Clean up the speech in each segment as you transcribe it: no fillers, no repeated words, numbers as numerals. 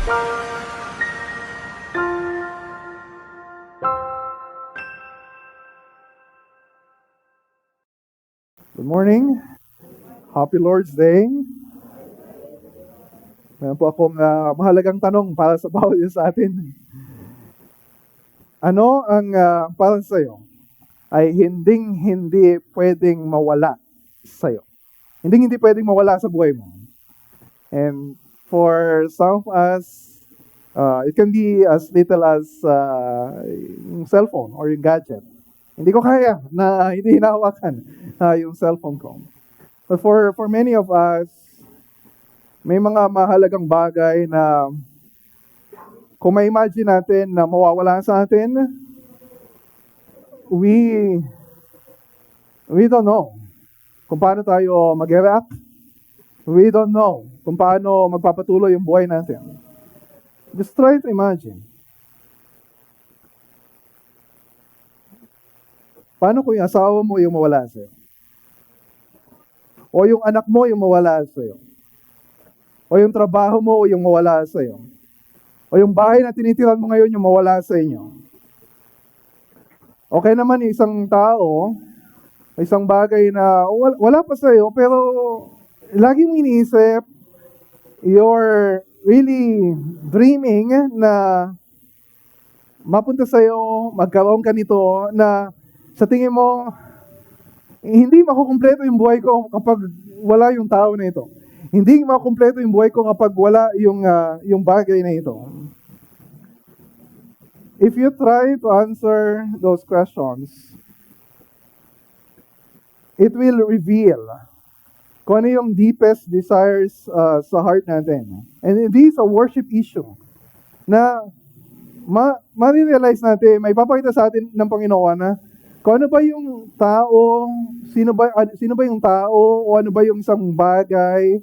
Good morning. Happy Lord's Day. Meron po akong mahalagang tanong para sa bawat isa sa atin. Ano ang para sa iyo ay hindi pwedeng mawala sa iyo? Hindi pwedeng mawala sa buhay mo. And for some of us, it can be as little as yung cellphone or yung gadget. Hindi ko kaya na hindi hinahawakan yung cellphone ko. But for many of us, may mga mahalagang bagay na kung ma-imagine natin na mawawala sa atin, we don't know kung paano tayo mag-react. We don't know kung paano magpapatuloy yung buhay natin. Just try to imagine. Paano kung yung asawa mo yung mawala sa'yo? O yung anak mo yung mawala sa'yo? O yung trabaho mo yung mawala sa'yo? O yung bahay na tinitiran mo ngayon yung mawala sa inyo? Okay naman isang tao, isang bagay na wala pa sa'yo, pero lagi mo iniisip, you're really dreaming na mapunta sa'yo, magkaroon ka nito na sa tingin mo, hindi makukumpleto yung buhay ko kapag wala yung tao na ito. Hindi makukumpleto yung buhay ko kapag wala yung bagay na ito. If you try to answer those questions, it will reveal kung ano yung deepest desires sa heart natin. And this is a worship issue na ma-realize natin, may papakita sa atin ng Panginoon na kung ano ba yung tao, sino ba yung tao o ano ba yung isang bagay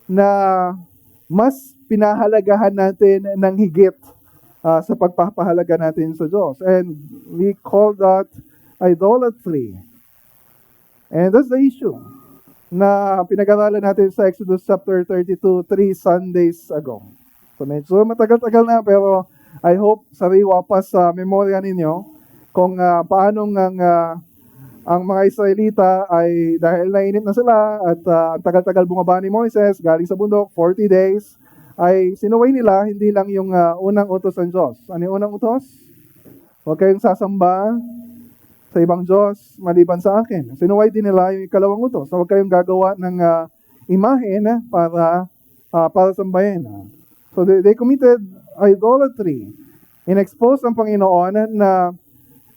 na mas pinahalagahan natin ng higit sa pagpapahalaga natin sa Diyos. And we call that idolatry. And that's the issue na pinag-aralan natin sa Exodus chapter 32, 3 Sundays ago. So medyo matagal-tagal na, pero I hope sariwa pa sa memorya ninyo kung paano ang mga Israelita ay dahil nainit na sila at ang tagal-tagal bumaba ni Moises galing sa bundok, 40 days, ay sinuway nila hindi lang yung unang utos ng Diyos. Ano yung unang utos? Huwag kayong sasamba sa ibang Diyos maliban sa akin. Sinuway din nila yung ikalawang utos. Huwag kayong gagawa ng imahen para sambahin. So they committed idolatry. In-expose ng Panginoon na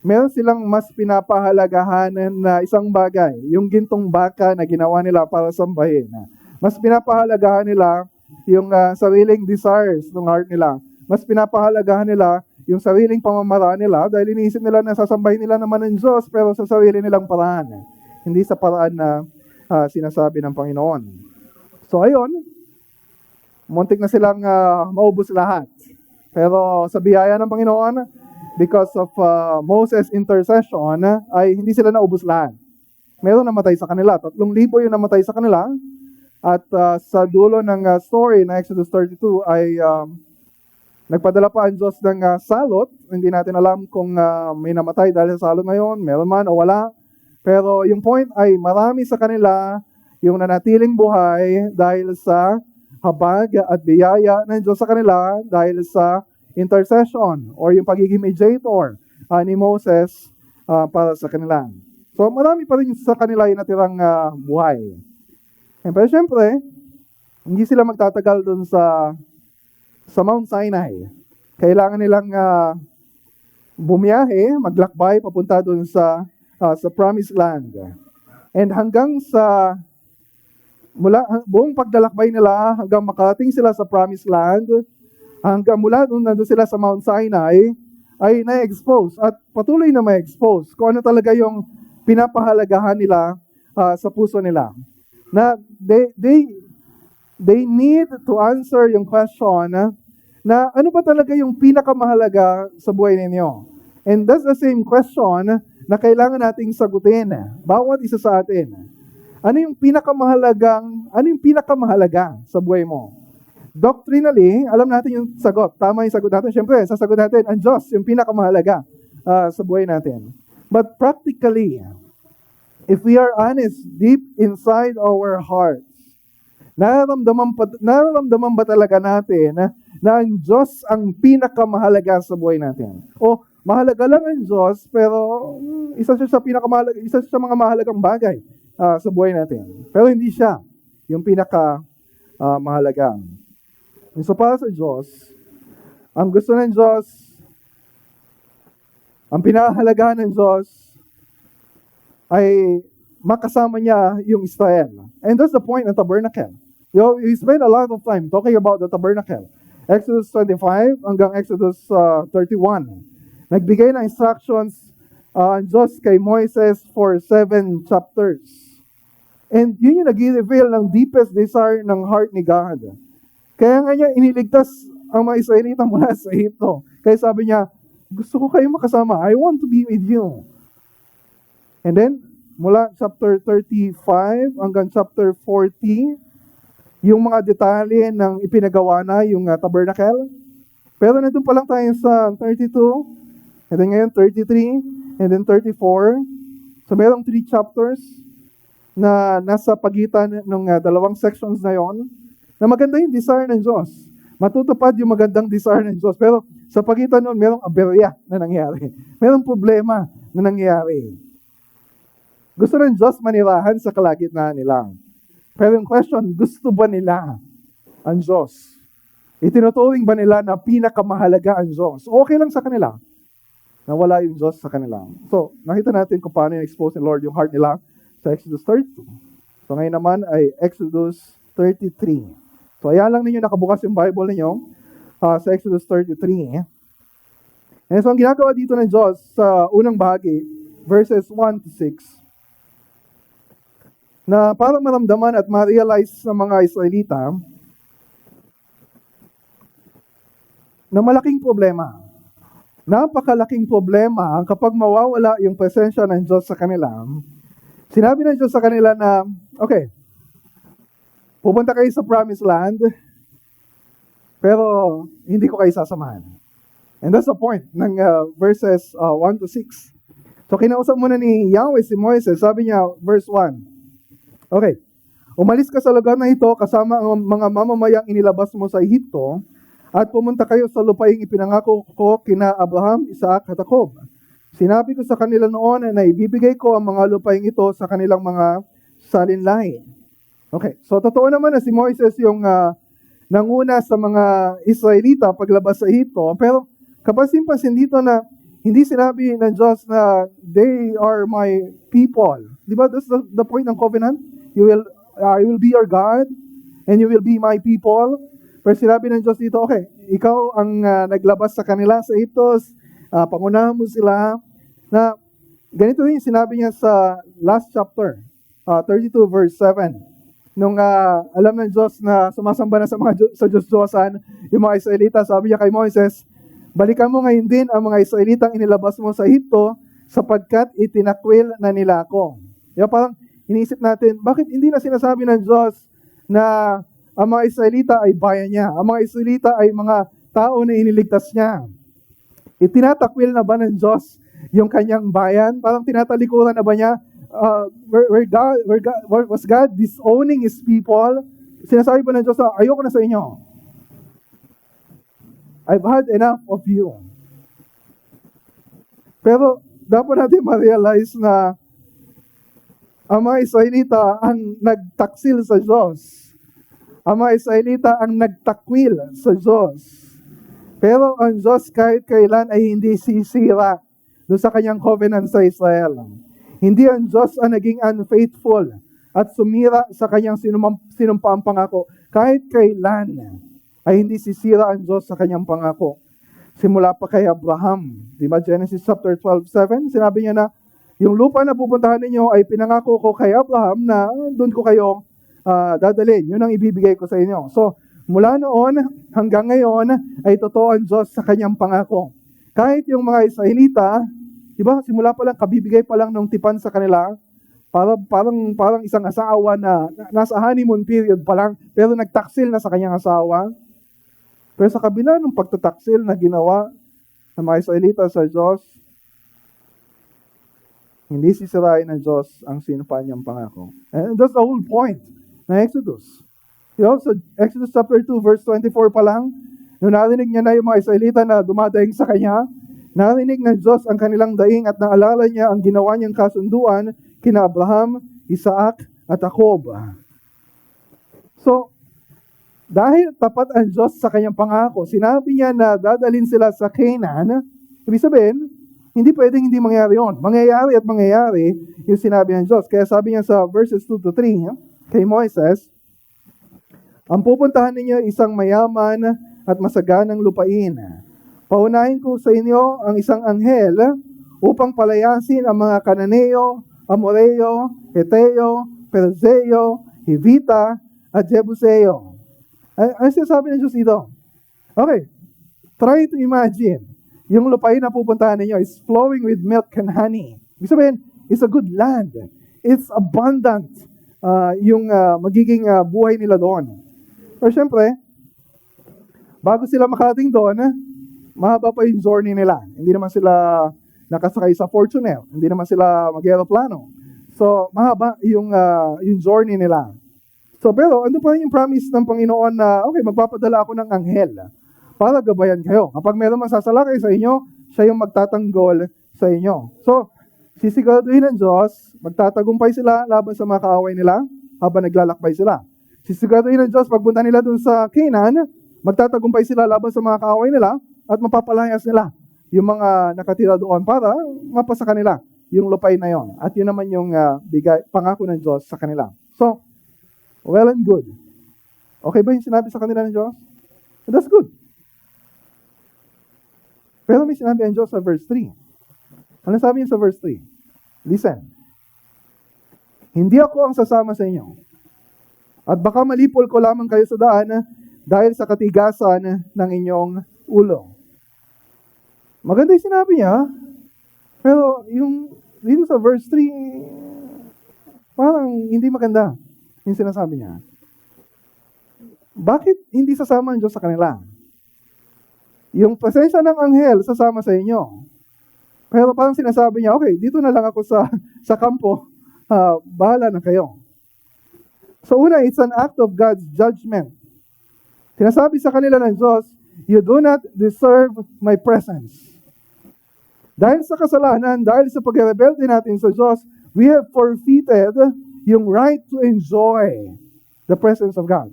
meron silang mas pinapahalagahan na isang bagay, yung gintong baka na ginawa nila para sambahin. Mas pinapahalagahan nila yung sariling desires ng heart nila. Mas pinapahalagahan nila yung sariling pamamaraan nila dahil iniisip nila na sasambahin nila naman ng Diyos pero sa sarili nilang paraan. Hindi sa paraan na sinasabi ng Panginoon. So ayun, muntik na silang maubos lahat. Pero sa biyaya ng Panginoon, because of Moses' intercession, ay hindi sila naubos lahat. Meron namatay sa kanila. 3,000 yung namatay sa kanila. At sa dulo ng story na Exodus 32 ay nagpadala pa ang Diyos ng salot. Hindi natin alam kung may namatay dahil sa salot ngayon, meron man o wala. Pero yung point ay marami sa kanila yung nanatiling buhay dahil sa habag at biyaya ng Diyos sa kanila dahil sa intercession or yung pagiging mediator ni Moses para sa kanila. So marami pa rin sa kanila yung natirang buhay. Pero syempre, hindi sila magtatagal dun sa Mount Sinai. Kailangan nilang bumiyahe, maglakbay papunta dun sa Promised Land. And hanggang sa buong paglalakbay nila hanggang makarating sila sa Promised Land, hanggang mula nung nandun sila sa Mount Sinai, ay na-expose at patuloy na ma-expose kung ano talaga yung pinapahalagahan nila sa puso nila. Na they need to answer yung question na ano ba talaga yung pinakamahalaga sa buhay ninyo? And that's the same question na kailangan nating sagutin, bawat isa sa atin. Ano yung pinakamahalaga sa buhay mo? Doctrinally, alam natin yung sagot. Tama yung sagot natin. Siyempre, sasagot natin, ang Diyos, yung pinakamahalaga sa buhay natin. But practically, if we are honest, deep inside our hearts, nararamdaman ba talaga natin na ang Diyos ang pinakamahalaga sa buhay natin? O mahalaga lang ang Diyos, pero isa siya sa mga mahalagang bagay sa buhay natin. Pero hindi siya yung pinakamahalaga. So para sa Diyos, ang gusto ng Diyos, ang pinakahalagahan ng Diyos ay makasama niya yung Israel. And that's the point ng tabernacle. We spend a lot of time talking about the tabernacle. Exodus 25 hanggang Exodus 31. Nagbigay ng instructions ang Diyos kay Moises for 7 chapters. And yun yung nag-reveal ng deepest desire ng heart ni God. Kaya nga niya iniligtas ang mga Israelita mula sa Egypto. Kaya sabi niya, gusto ko kayo makasama. I want to be with you. And then, mula chapter 35 hanggang chapter 40, yung mga detalye ng ipinagawa na yung tabernacle. Pero nandun pa lang tayo sa 32, and then ngayon 33, and then 34. So merong 3 chapters na nasa pagitan ng dalawang sections na yon, na maganda yung desire ng Diyos. Matutupad yung magandang desire ng Diyos. Pero sa pagitan nun, merong aberya na nangyari. Merong problema na nangyari. Gusto ng Diyos manirahan sa kalagitnaan nila. Pero yung question, gusto ba nila ang Diyos? Itinuturing ba nila na pinakamahalaga ang Diyos? Okay lang sa kanila na wala yung Diyos sa kanila. So, nakita natin kung paano in-expose ni Lord yung heart nila sa Exodus 32. So, ngayon naman ay Exodus 33. So, ayan lang ninyo nakabukas yung Bible ninyo sa Exodus 33. And so, ang ginagawa dito ng Diyos sa unang bahagi, verses 1 to 6, na parang maramdaman at ma-realize sa mga Israelita na malaking problema. Napakalaking problema ang kapag mawawala yung presensya ng Diyos sa kanila. Sinabi ng Diyos sa kanila na, okay, pupunta kayo sa promised land, pero hindi ko kayo sasamahan. And that's the point ng verses 1 to 6. So kinausap muna ni Yahweh si Moises, sabi niya, verse 1, okay, umalis ka sa lugar na ito kasama ang mga mamamayang inilabas mo sa Ehipto at pumunta kayo sa lupaing ipinangako ko kina Abraham, Isaac at Jacob. Sinabi ko sa kanila noon na ibibigay ko ang mga lupaing ito sa kanilang mga salinlahi. Okay, so totoo naman na si Moises yung nanguna sa mga Israelita paglabas sa Ehipto, pero kapansin-pansin dito na hindi sinabi ng Diyos na they are my people. Di ba? That's the point ng covenant. I will be your God and you will be my people. Pero sinabi ng Diyos dito, okay, ikaw ang naglabas sa kanila sa Egypto, pangunahan mo sila, na ganito yung sinabi niya sa last chapter, 32 verse 7. Nung alam ng Diyos na sumasamba na sa Diyos-Diyosan, yung mga Israelita, sabi niya kay Moises, balikan mo ngayon din ang mga Israelitang inilabas mo sa Egypto sapagkat itinakwil na nila ako. Yung parang iniisip natin, bakit hindi na sinasabi ng Diyos na ang mga Israelita ay bayan niya? Ang mga Israelita ay mga tao na iniligtas niya. Itinatakwil na ba ng Diyos yung kanyang bayan? Parang tinatalikuran na ba niya? Was God disowning His people? Sinasabi ba ng Diyos na, ayoko na sa inyo. I've had enough of you. Pero dapat natin ma-realize na ang mga Israelita ang nagtaksil sa Diyos. Ang mga Israelita ang nagtakwil sa Diyos. Pero ang Diyos kahit kailan ay hindi sisira doon sa kanyang covenant sa Israel. Hindi ang Diyos ang naging unfaithful at sumira sa kanyang sinumpaang pangako. Kahit kailan ay hindi sisira ang Diyos sa kanyang pangako. Simula pa kay Abraham. Di ba? Genesis chapter 12:7, sinabi niya na, yung lupa na pupuntahan ninyo ay pinangako ko kay Abraham na doon ko kayo dadalhin. Yun ang ibibigay ko sa inyo. So, mula noon hanggang ngayon ay totoo ang Diyos sa kanyang pangako. Kahit yung mga Israelita, di ba, simula pa lang, kabibigay pa lang ng tipan sa kanila, parang isang asawa na nasa honeymoon period pa lang, pero nagtaksil na sa kanyang asawa. Pero sa kabila ng pagtataksil na ginawa ng mga Israelita sa Diyos, hindi sisirain ng Diyos ang sinumpaan niyang pangako. And that's the whole point ng Exodus. So Exodus chapter 2, verse 24 pa lang, nung narinig niya na yung mga Israelita na dumadaing sa kanya, narinig ng Diyos ang kanilang daing at naalala niya ang ginawa niyang kasunduan kina Abraham, Isaac, at Jacob. So, dahil tapat ang Diyos sa kanyang pangako, sinabi niya na dadalhin sila sa Canaan. Ibig sabihin, hindi pwedeng hindi mangyari yun. Mangyayari at mangyayari yung sinabi ng Diyos. Kaya sabi niya sa verses 2 to 3, kay Moises, ang pupuntahan ninyo isang mayaman at masaganang lupain. Paunahin ko sa inyo ang isang anghel upang palayasin ang mga Kananeo, Amoreo, Heteo, Perizeo, Hivita, at Jebuseo. Ano sinasabi ng Diyos dito? Okay, try to imagine. Yung lupain na pupuntahan ninyo is flowing with milk and honey. Ibig sabihin, it's a good land. It's abundant yung magiging buhay nila doon. Pero syempre, bago sila makarating doon, mahaba pa yung journey nila. Hindi naman sila nakasakay sa Fortuner. Hindi naman sila mag-aeroplano. So, mahaba yung journey nila. So, pero ano pa yung promise ng Panginoon na, okay, magpapadala ako ng anghel para gabayan kayo. Kapag meron man sasalakay sa inyo, siya yung magtatanggol sa inyo. So, sisiguraduhin ng Diyos, magtatagumpay sila laban sa mga kaaway nila habang naglalakbay sila. Sisiguraduhin ng Diyos, pagpunta nila dun sa Canaan, magtatagumpay sila laban sa mga kaaway nila at mapapalayas nila yung mga nakatira doon para mapasa kanila yung lupain na yon. At yun naman yung pangako ng Diyos sa kanila. So, well and good. Okay ba yung sinabi sa kanila ng Diyos? That's good. Pero may sinabi ang Diyos sa verse 3. Ano sabi niya sa verse 3? Listen. Hindi ako ang sasama sa inyo. At baka malipol ko lamang kayo sa daan dahil sa katigasan ng inyong ulo. Maganda yung sinabi niya. Pero yung dito sa verse 3, parang hindi maganda yung sinasabi niya. Bakit hindi sasama ang Diyos sa kanila? Yung presensya ng anghel sasama sa inyo. Pero parang sinasabi niya, okay, dito na lang ako sa kampo, bahala na kayo. So una, it's an act of God's judgment. Sinasabi sa kanila ng Diyos, you do not deserve my presence. Dahil sa kasalanan, dahil sa pag-rebelde natin sa Diyos, we have forfeited yung right to enjoy the presence of God.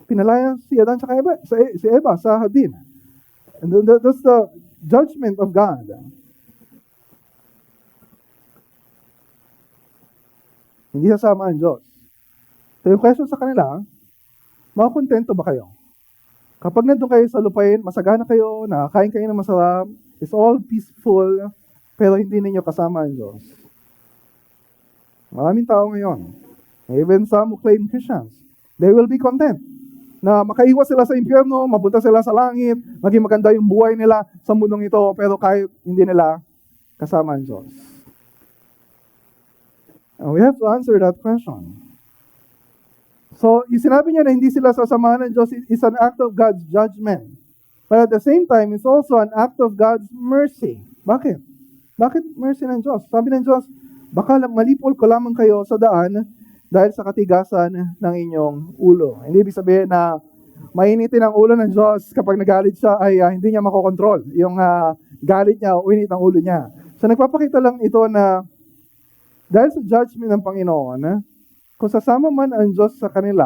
Pinalaya si Adan sa Eva, si Eva sa Hadin. And that's the judgment of God. Hindi sasama ang Diyos. So yung question sa kanila, makakontento ba kayo? Kapag nandun kayo sa lupain, masagana kayo, nakakain kayo ng masarap, it's all peaceful, pero hindi ninyo kasama ang Diyos. Maraming tao ngayon, even some who claim Christians, they will be content na makaiwas sila sa impyerno, mapunta sila sa langit, maging maganda yung buhay nila sa mundong ito, pero kahit hindi nila kasama ang Diyos. And we have to answer that question. So, yung sinabi niya na hindi sila sasamahan ng Diyos is an act of God's judgment. But at the same time, it's also an act of God's mercy. Bakit? Bakit mercy ng Diyos? Sabi ng Diyos, baka malipol ko lamang kayo sa daan dahil sa katigasan ng inyong ulo. Hindi ibig sabihin na mainitin ang ulo ng Diyos kapag nagalit siya ay hindi niya makokontrol. Yung galit niya o init ang ulo niya. So nagpapakita lang ito na dahil sa judgment ng Panginoon, kung sasama man ang Diyos sa kanila,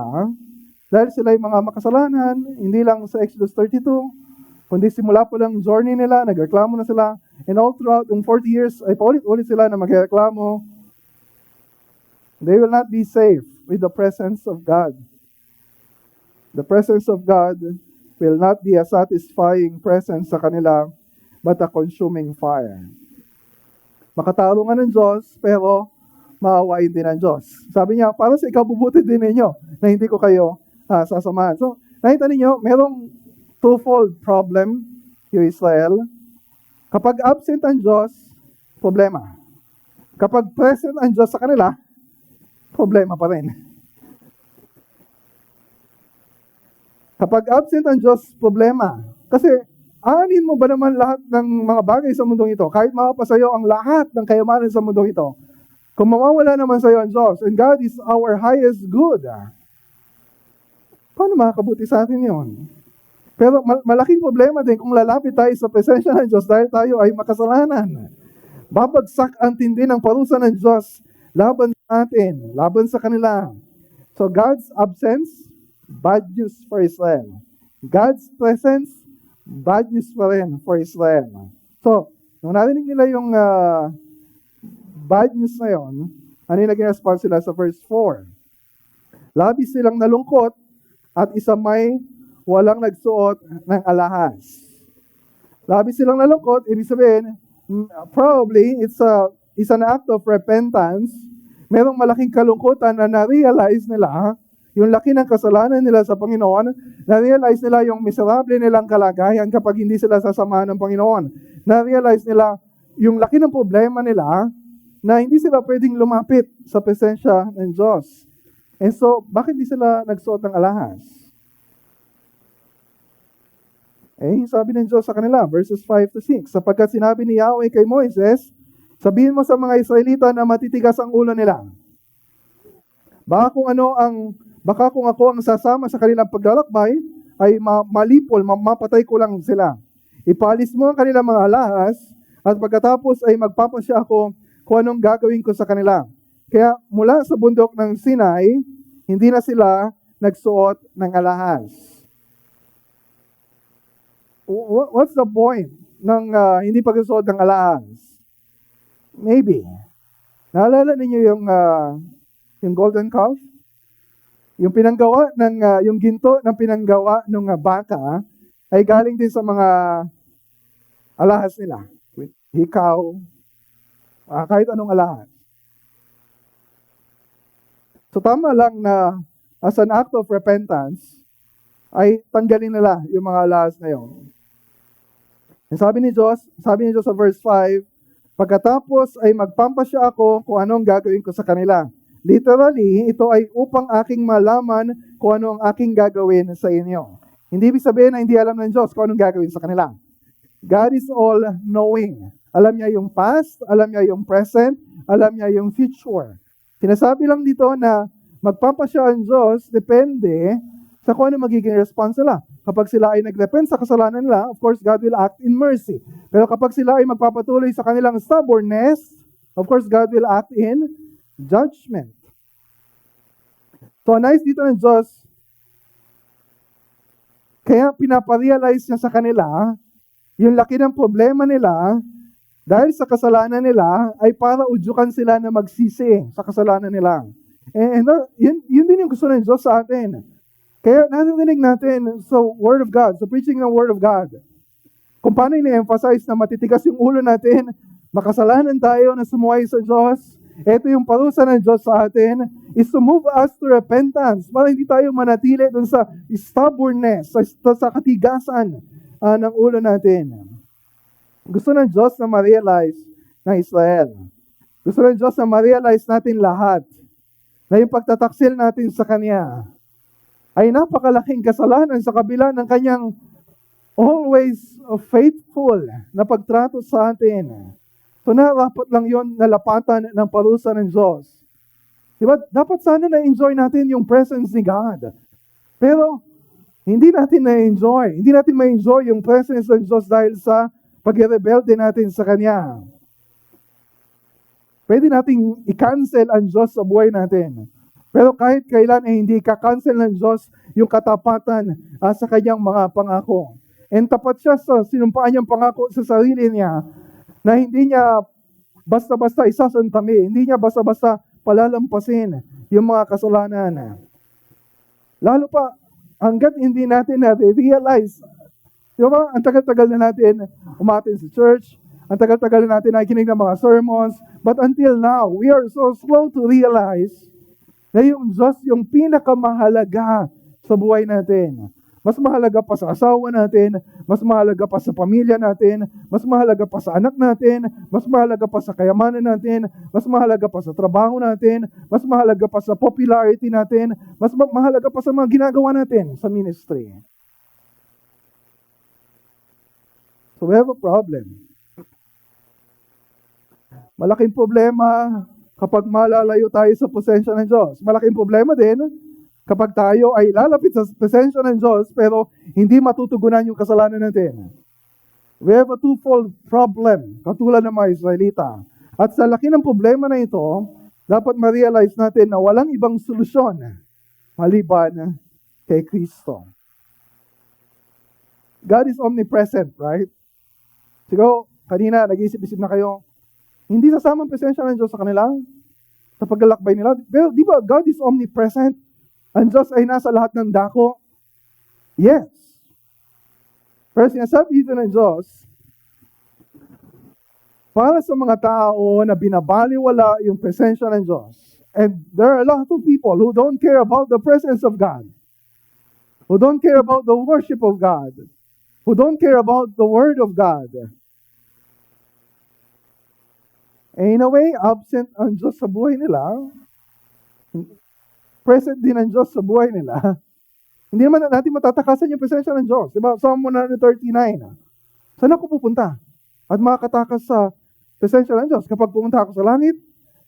dahil sila ay mga makasalanan, hindi lang sa Exodus 32, kundi simula po lang journey nila, nagreklamo na sila, and all throughout yung 40 years, ay paulit-ulit sila na magreklamo, they will not be safe with the presence of God. The presence of God will not be a satisfying presence sa kanila, but a consuming fire. Makatalo nga ng Diyos, pero maawain din ng Diyos. Sabi niya, para sa ikabubuti din ninyo na hindi ko kayo sasamahan. So, nakita ninyo, merong twofold problem yung Israel. Kapag absent ang Diyos, problema. Kapag present ang Diyos sa kanila, problema pa rin. Kapag absent ang Diyos, problema. Kasi, aanin mo ba naman lahat ng mga bagay sa mundong ito? Kahit mapapasayo ang lahat ng kayamanan sa mundong ito. Kung mawawala naman sa iyo ang Diyos, and God is our highest good, paano makakabuti sa atin yun? Pero malaking problema din kung lalapit tayo sa presensya ng Diyos dahil tayo ay makasalanan. Babagsak ang tindi ng parusa ng Diyos laban sa atin, laban sa kanila. So God's absence, bad news for Israel. God's presence, bad news pa rin for Israel. So, nung narinig nila yung bad news na yon, ano yung naging response sila sa verse 4? Labis silang nalungkot at isa may walang nagsuot ng alahas. Labis silang nalungkot, ibig sabihin, probably it's an act of repentance. Merong malaking kalungkutan na na-realize nila yung laki ng kasalanan nila sa Panginoon, na-realize nila yung miserable nilang kalagayan kapag hindi sila sasamahan ng Panginoon. Na-realize nila yung laki ng problema nila na hindi sila pwedeng lumapit sa presensya ng Diyos. And so, bakit hindi sila nagsuot ng alahas? Sabi ng Diyos sa kanila, verses 5 to 6, sapagkat sinabi ni Yahweh kay Moises, sabihin mo sa mga Israelita na matitigas ang ulo nila. Baka kung ako ang sasama sa kanilang paglalakbay, ay malipol, mapatay ko lang sila. Ipalis mo ang kanilang mga alahas, at pagkatapos ay magpapasya ako kung anong gagawin ko sa kanila. Kaya mula sa bundok ng Sinai, hindi na sila nagsuot ng alahas. What's the point ng hindi pagsusuot ng alahas? Maybe. Naalala ninyo yung golden calf? Yung pinanggawa yung ginto ng pinanggawa ng baka ay galing din sa mga alahas nila. Hikaw, kahit anong alahas. So tama lang na as an act of repentance, ay tanggalin nila yung mga alahas na yun. And sabi ni Diyos sa verse 5, pagkatapos ay magpampasya ako kung anong gagawin ko sa kanila. Literally, ito ay upang aking malaman kung ano ang aking gagawin sa inyo. Hindi ibig sabihin na hindi alam ng Diyos kung anong gagawin sa kanila. God is all-knowing. Alam niya yung past, alam niya yung present, alam niya yung future. Sinasabi lang dito na magpapasya ang Diyos depende sa kung ano magiging response nila. Kapag sila ay nagrepent sa kasalanan nila, of course, God will act in mercy. Pero kapag sila ay magpapatuloy sa kanilang stubbornness, of course, God will act in judgment. So, nice dito ng Diyos, kaya pinaparealize niya sa kanila, yung laki ng problema nila, dahil sa kasalanan nila, ay para udyukan sila na magsisi sa kasalanan nila. And yun din yung gusto ng Diyos sa atin. Kaya narinig natin sa Word of God, sa preaching ng Word of God, kung paano ini-emphasize na matitigas yung ulo natin, makasalanan tayo na sumuway sa Diyos. Ito yung parusa ng Diyos sa atin, is to move us to repentance, para hindi tayo manatili dun sa stubbornness, sa katigasan ng ulo natin. Gusto ng Diyos na ma-realize ng Israel. Gusto ng Diyos na ma-realize natin lahat na yung pagtataksil natin sa Kanya ay napakalaking kasalanan sa kabila ng Kanyang always faithful na pagtrato sa atin. So narapat lang yon na lapatan ng parusa ng Diyos. Diba? Dapat sana na-enjoy natin yung presence ni God. Pero hindi natin na-enjoy. Hindi natin ma-enjoy yung presence ng Diyos dahil sa pag-rebelde natin sa Kanya. Pwede nating i-cancel ang Diyos sa buhay natin. Pero kahit kailan hindi ka-cancel ng Diyos yung katapatan sa Kanyang mga pangako. And tapat siya sa sinumpaan niyang pangako sa sarili niya na hindi niya basta-basta isasantami, hindi niya basta-basta palalampasin yung mga kasalanan. Lalo pa, hanggat hindi natin na-realize, diba, ang tagal-tagal na natin umatin sa church, ang tagal-tagal na natin nakikinig ng mga sermons, but until now, we are so slow to realize na yung Diyos yung pinakamahalaga sa buhay natin. Mas mahalaga pa sa asawa natin, mas mahalaga pa sa pamilya natin, mas mahalaga pa sa anak natin, mas mahalaga pa sa kayamanan natin, mas mahalaga pa sa trabaho natin, mas mahalaga pa sa popularity natin, mas mahalaga pa sa mga ginagawa natin sa ministry. So we have a problem. Malaking problema kapag malalayo tayo sa presensya ng Diyos. Malaking problema din kapag tayo ay lalapit sa presensya ng Diyos pero hindi matutugunan yung kasalanan natin. We have a twofold problem, katulad ng mga Israelita. At sa laki ng problema na ito, dapat ma-realize natin na walang ibang solusyon maliban kay Kristo. God is omnipresent, right? Siguro, kanina, nag-isip-isip na kayo, hindi sasama ang presensya ng Diyos sa kanila, sa paglalakbay nila. Pero di ba, God is omnipresent? Ang Diyos ay nasa lahat ng dako? Yes. Pero sinasabi dito ng Diyos, para sa mga tao na binabaliwala yung presensya ng Diyos, and there are a lot of people who don't care about the presence of God, who don't care about the worship of God, who don't care about the Word of God. In a way, absent ang Diyos sa buhay nila, present din ang Diyos sa buhay nila. Hindi naman natin matatakasan yung presensya ng Diyos. Diba? Psalm 139. Saan ako pupunta? At makakatakas sa presensya ng Diyos. Kapag pumunta ako sa langit,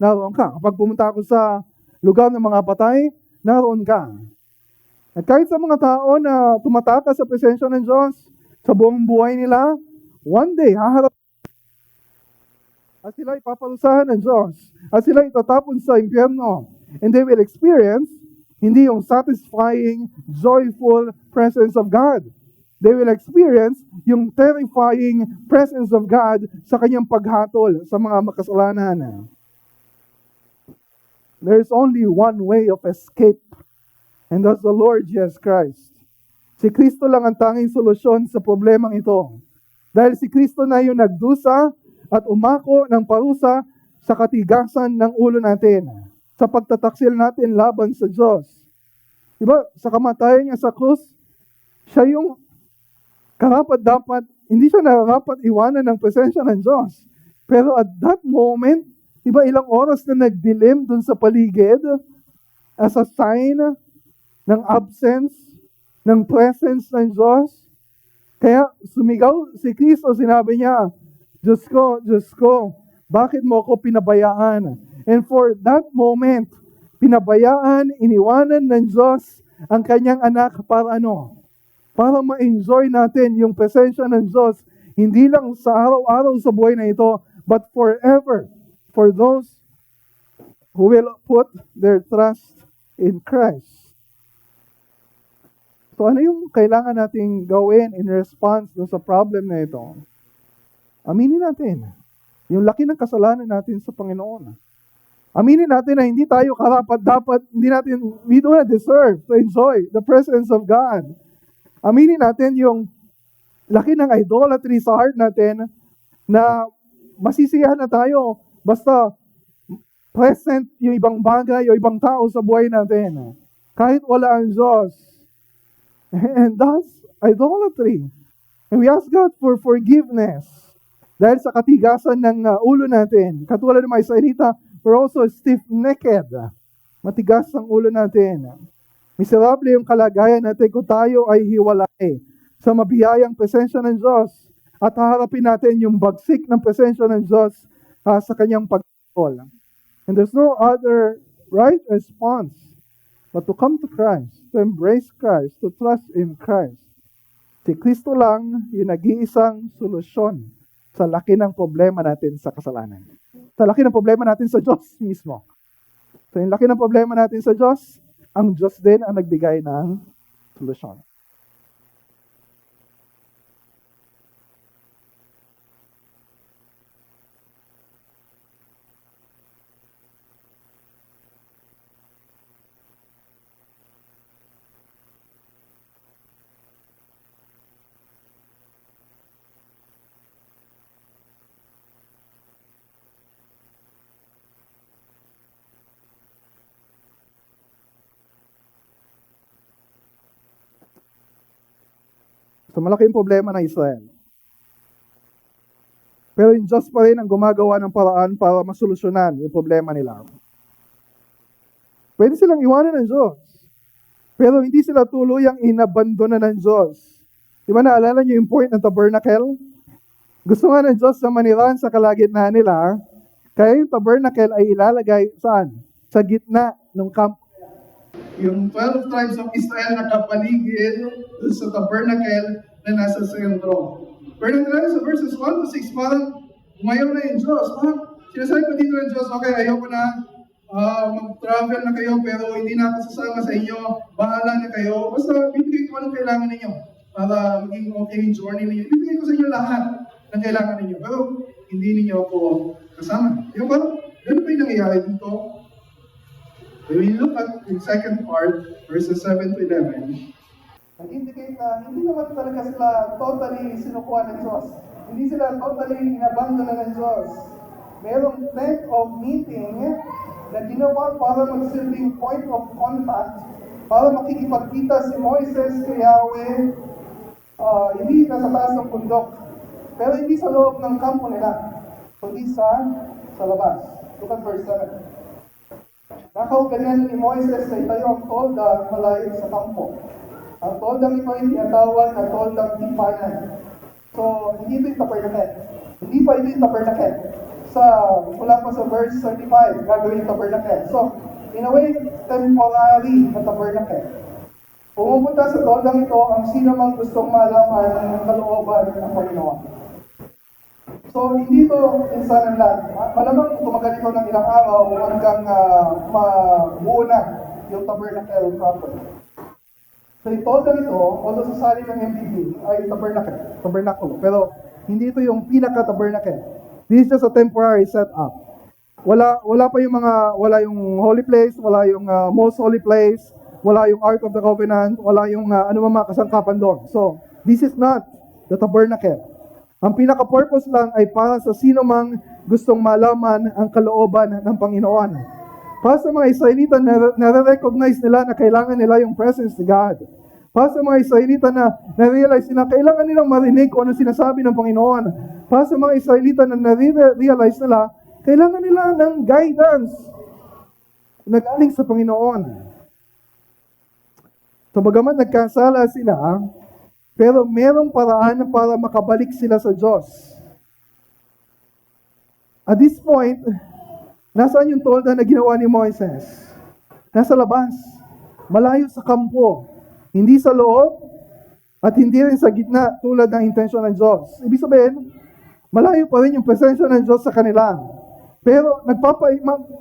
naroon ka. Kapag pumunta ako sa lugar ng mga patay, naroon ka. At kahit sa mga tao na tumatakas sa presensya ng Diyos, sa buong buhay nila, one day, haharap at sila ipaparusahan ng Diyos. At sila itatapon sa impyerno. And they will experience hindi yung satisfying, joyful presence of God. They will experience yung terrifying presence of God sa kanyang paghatol sa mga makasalanan. There is only one way of escape, and that's the Lord Jesus Christ. Si Kristo lang ang tanging solusyon sa problemang ito. Dahil si Kristo na yung nagdusa at umako ng parusa sa katigasan ng ulo natin, sa pagtataksil natin laban sa Diyos. Diba, sa kamatayan niya sa krus, siya yung karapat-dapat, hindi siya narapat iwanan ng presensya ng Diyos. Pero at that moment, diba, ilang oras na nagdilim dun sa paligid as a sign ng absence, ng presence ng Diyos. Kaya sumigaw si Kristo, sinabi niya, Diyos ko, bakit mo ako pinabayaan? And for that moment, pinabayaan, iniwanan ng Diyos ang kanyang anak para ano? Para ma-enjoy natin yung presensya ng Diyos, hindi lang sa araw-araw sa buhay na ito, but forever, for those who will put their trust in Christ. So ano yung kailangan nating gawin in response sa problem na ito? Aminin natin yung laki ng kasalanan natin sa Panginoon. Aminin natin na hindi tayo karapat-dapat, we do not deserve to enjoy the presence of God. Aminin natin yung laki ng idolatry sa heart natin na masisiyahan na tayo basta present yung ibang bagay o ibang tao sa buhay natin. Kahit wala ang Diyos. And that's idolatry. And we ask God for forgiveness. Dahil sa katigasan ng ulo natin, katulad ng mga Israelita, we're also stiff-necked. Matigas ang ulo natin. Miserable yung kalagayan natin kung tayo ay hiwalay sa mabiyayang presensya ng Diyos at haharapin natin yung bagsik ng presensya ng Diyos sa kanyang pagkakol. And there's no other right response but to come to Christ, to embrace Christ, to trust in Christ. Si Kristo lang yung nag-iisang solusyon sa laki ng problema natin sa kasalanan. Sa laki ng problema natin sa Diyos mismo. So yung laki ng problema natin sa Diyos, ang Diyos din ang nagbigay ng solusyon. So malaki yung problema ng Israel. Pero yung Diyos pa rin ang gumagawa ng paraan para masolusyonan yung problema nila. Pwede silang iwanan ng Diyos. Pero hindi sila tuluyang inabandona ng Diyos. Di ba naalala niyo yung point ng tabernacle? Gusto nga ng Diyos na manirahan sa kalagitnaan nila, kaya yung tabernacle ay ilalagay saan? Sa gitna ng camp. Yung 12 tribes of Israel nakapaligid sa tabernacle na nasa sentro. Pero sa verses 1 to 6, parang umayaw na yung Diyos. Parang sinasabi pa dito ng Diyos, okay, ayaw ko na mag-travel na kayo, pero hindi na ako sasama sa inyo. Bahala na kayo. Basta bibigay ko anong kailangan ninyo para maging okay yung journey ninyo. Bibigay ko sa inyo lahat ng kailangan ninyo. Pero hindi ninyo ako kasama. Yung parang, ganun pa yung nangyayari dito. When we look at the second part, verses 7 to 11, nag-indicate na hindi naman talaga sila totally sinukuha ng Diyos. Hindi sila totally inabandona ng Diyos. Merong tent of meeting na ginawa para magsilbing point of contact, para makikipagkita si Moises kay Yahweh, hindi na sa taas ng bundok, pero hindi sa loob ng kampo nila, kundi sa labas. Look at verse 7. Nakauganyan ni Moises na itayo ang tolda malayo sa kampo. Ang toldang ito ay tinatawag na toldang tipanan. So, hindi ito yung tabernacle. Hindi pa ito yung tabernacle. Mula pa sa verse 35, gagawin yung tabernacle. So, in a way, temporary na tabernacle. Pumupunta sa toldang ito ang sino mang gustong malaman ng kalooban ng Panginoon. So, hindi ito insanan lang. Malamang tumagal ito ng ilang araw hanggang mabuo na yung tabernacle properly. So, yung toldang ito, although sasali ng MPB, ay tabernacle. Pero, hindi ito yung pinaka-tabernacle. This is just a temporary setup. Wala yung holy place, wala yung most holy place, wala yung Ark of the Covenant, wala yung mga kasangkapan doon. So, this is not the tabernacle. Ang pinaka-purpose lang ay para sa sino mang gustong malaman ang kalooban ng Panginoon. Para sa mga Israelita na nare-recognize nila na kailangan nila yung presence ni God. Para sa mga Israelita na na-realize nila kailangan nilang marinig kung ano sinasabi ng Panginoon. Para sa mga Israelita na na-realize nila kailangan nila ng guidance na galing sa Panginoon. So bagaman nagkasala sila, pero merong paraan para makabalik sila sa Diyos. At this point, nasaan yung tolda na ginawa ni Moises? Nasa labas, malayo sa kampo, hindi sa loob, at hindi rin sa gitna tulad ng intensyon ng Diyos. Ibig sabihin, malayo pa rin yung presensya ng Diyos sa kanila. Pero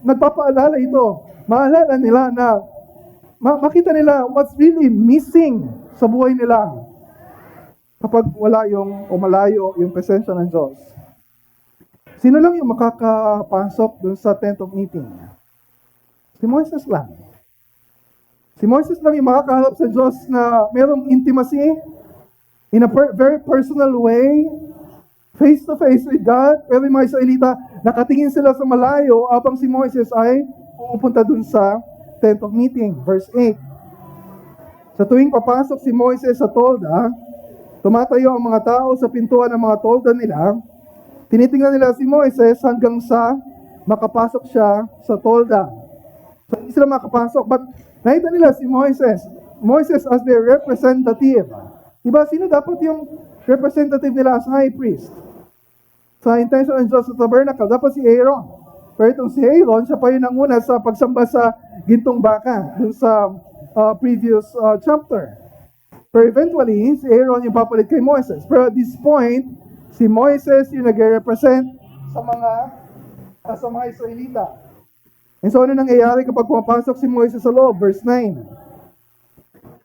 nagpapaalala ito. Maalala nila na makita nila what's really missing sa buhay nila kapag malayo yung presensya ng Diyos. Sino lang yung makakapasok dun sa tent of meeting? Si Moises lang. Si Moises lang yung makakaharap sa Diyos na merong intimacy in a very personal way, face to face with God. Pero yung mga Israelita, nakatingin sila sa malayo habang si Moises ay pupunta dun sa tent of meeting. Verse 8. Sa tuwing papasok si Moises sa tolda, tumatayo ang mga tao sa pintuan ng mga tolda nila. Tinitingnan nila si Moises hanggang sa makapasok siya sa tolda. So hindi sila makapasok, but nakita nila si Moises as their representative. Diba, sino dapat yung representative nila as high priest? Sa intention ng Diyos sa tabernacle, dapat si Aaron. Pero itong si Aaron, siya pa yun ang una sa pagsamba sa gintong baka, dun sa previous chapter. Pero eventually, si Aaron yung papalit kay Moises. Pero at this point, si Moises yung nag-represent sa mga Israelita. And so ano nangyayari kapag pumapasok si Moises sa loob? Verse 9.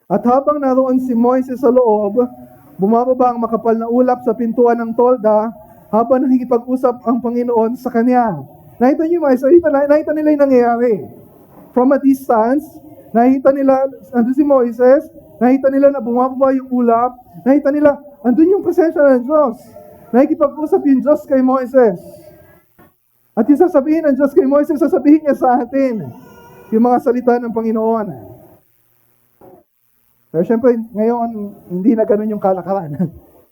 At habang naroon si Moises sa loob, bumababa ang makapal na ulap sa pintuan ng tolda habang nakikipag-usap ang Panginoon sa kanya. Nakita niyo yung mga Israelita, nakita nila yung nangyayari. From a distance, nakita nila, andun si Moises, nakita nila na bumababa yung ulap, nakita nila, andun yung presensya ng Diyos. Nakikipag-usap yung Diyos kay Moises. At yung sasabihin ng Diyos kay Moises, sasabihin niya sa atin yung mga salita ng Panginoon. Pero syempre, ngayon, hindi na ganun yung kalakaran.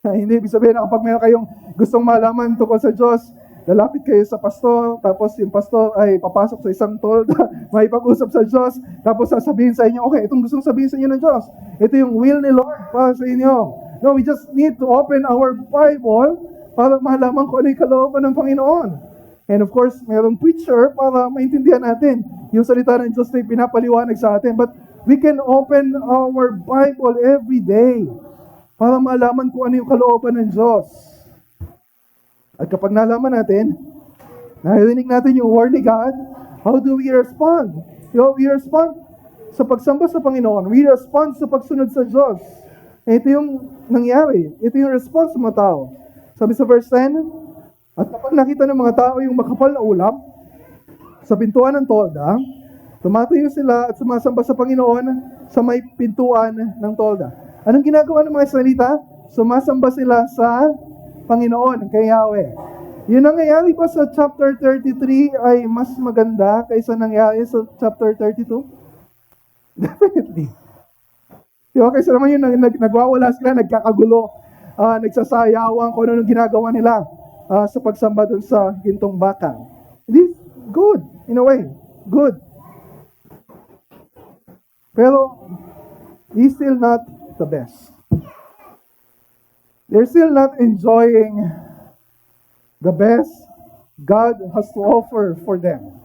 Hindi ibig sabihin na kapag meron kayong gustong malaman tungkol sa Diyos, lalapit kayo sa pastor, tapos yung pastor ay papasok sa isang tolda, may pag-usap sa Diyos, tapos sasabihin sa inyo, okay, itong gustong sabihin sa inyo ng Diyos. Ito yung will ni Lord para sa inyo. No, we just need to open our Bible para malaman kung ano yung kalooban ng Panginoon. And of course, mayroong preacher para maintindihan natin yung salita ng Diyos na pinapaliwanag sa atin. But we can open our Bible every day para malaman kung ano yung kalooban ng Diyos. At kapag nalaman natin, narinig natin yung word ni God, how do we respond? We respond sa pagsamba sa Panginoon. We respond sa pagsunod sa Diyos. Ito yung nangyari. Ito yung response ng mga tao. Sabi sa verse 10, at kapag nakita ng mga tao yung makapal na ulap sa pintuan ng tolda, tumatayo sila at sumasamba sa Panginoon sa may pintuan ng tolda. Anong ginagawa ng mga Israelita? Sumasamba sila sa Panginoon, kay Yahweh. Yung nangyayari pa sa chapter 33 ay mas maganda kaysa nangyari sa chapter 32? Definitely. Diba? Kaysa naman yung nagwawala sila, nagkakagulo, nagsasayawang kung ano ginagawa nila sa pagsamba dun sa gintong baka. This good, in a way. Good. Pero, he's still not the best. They're still not enjoying the best God has to offer for them.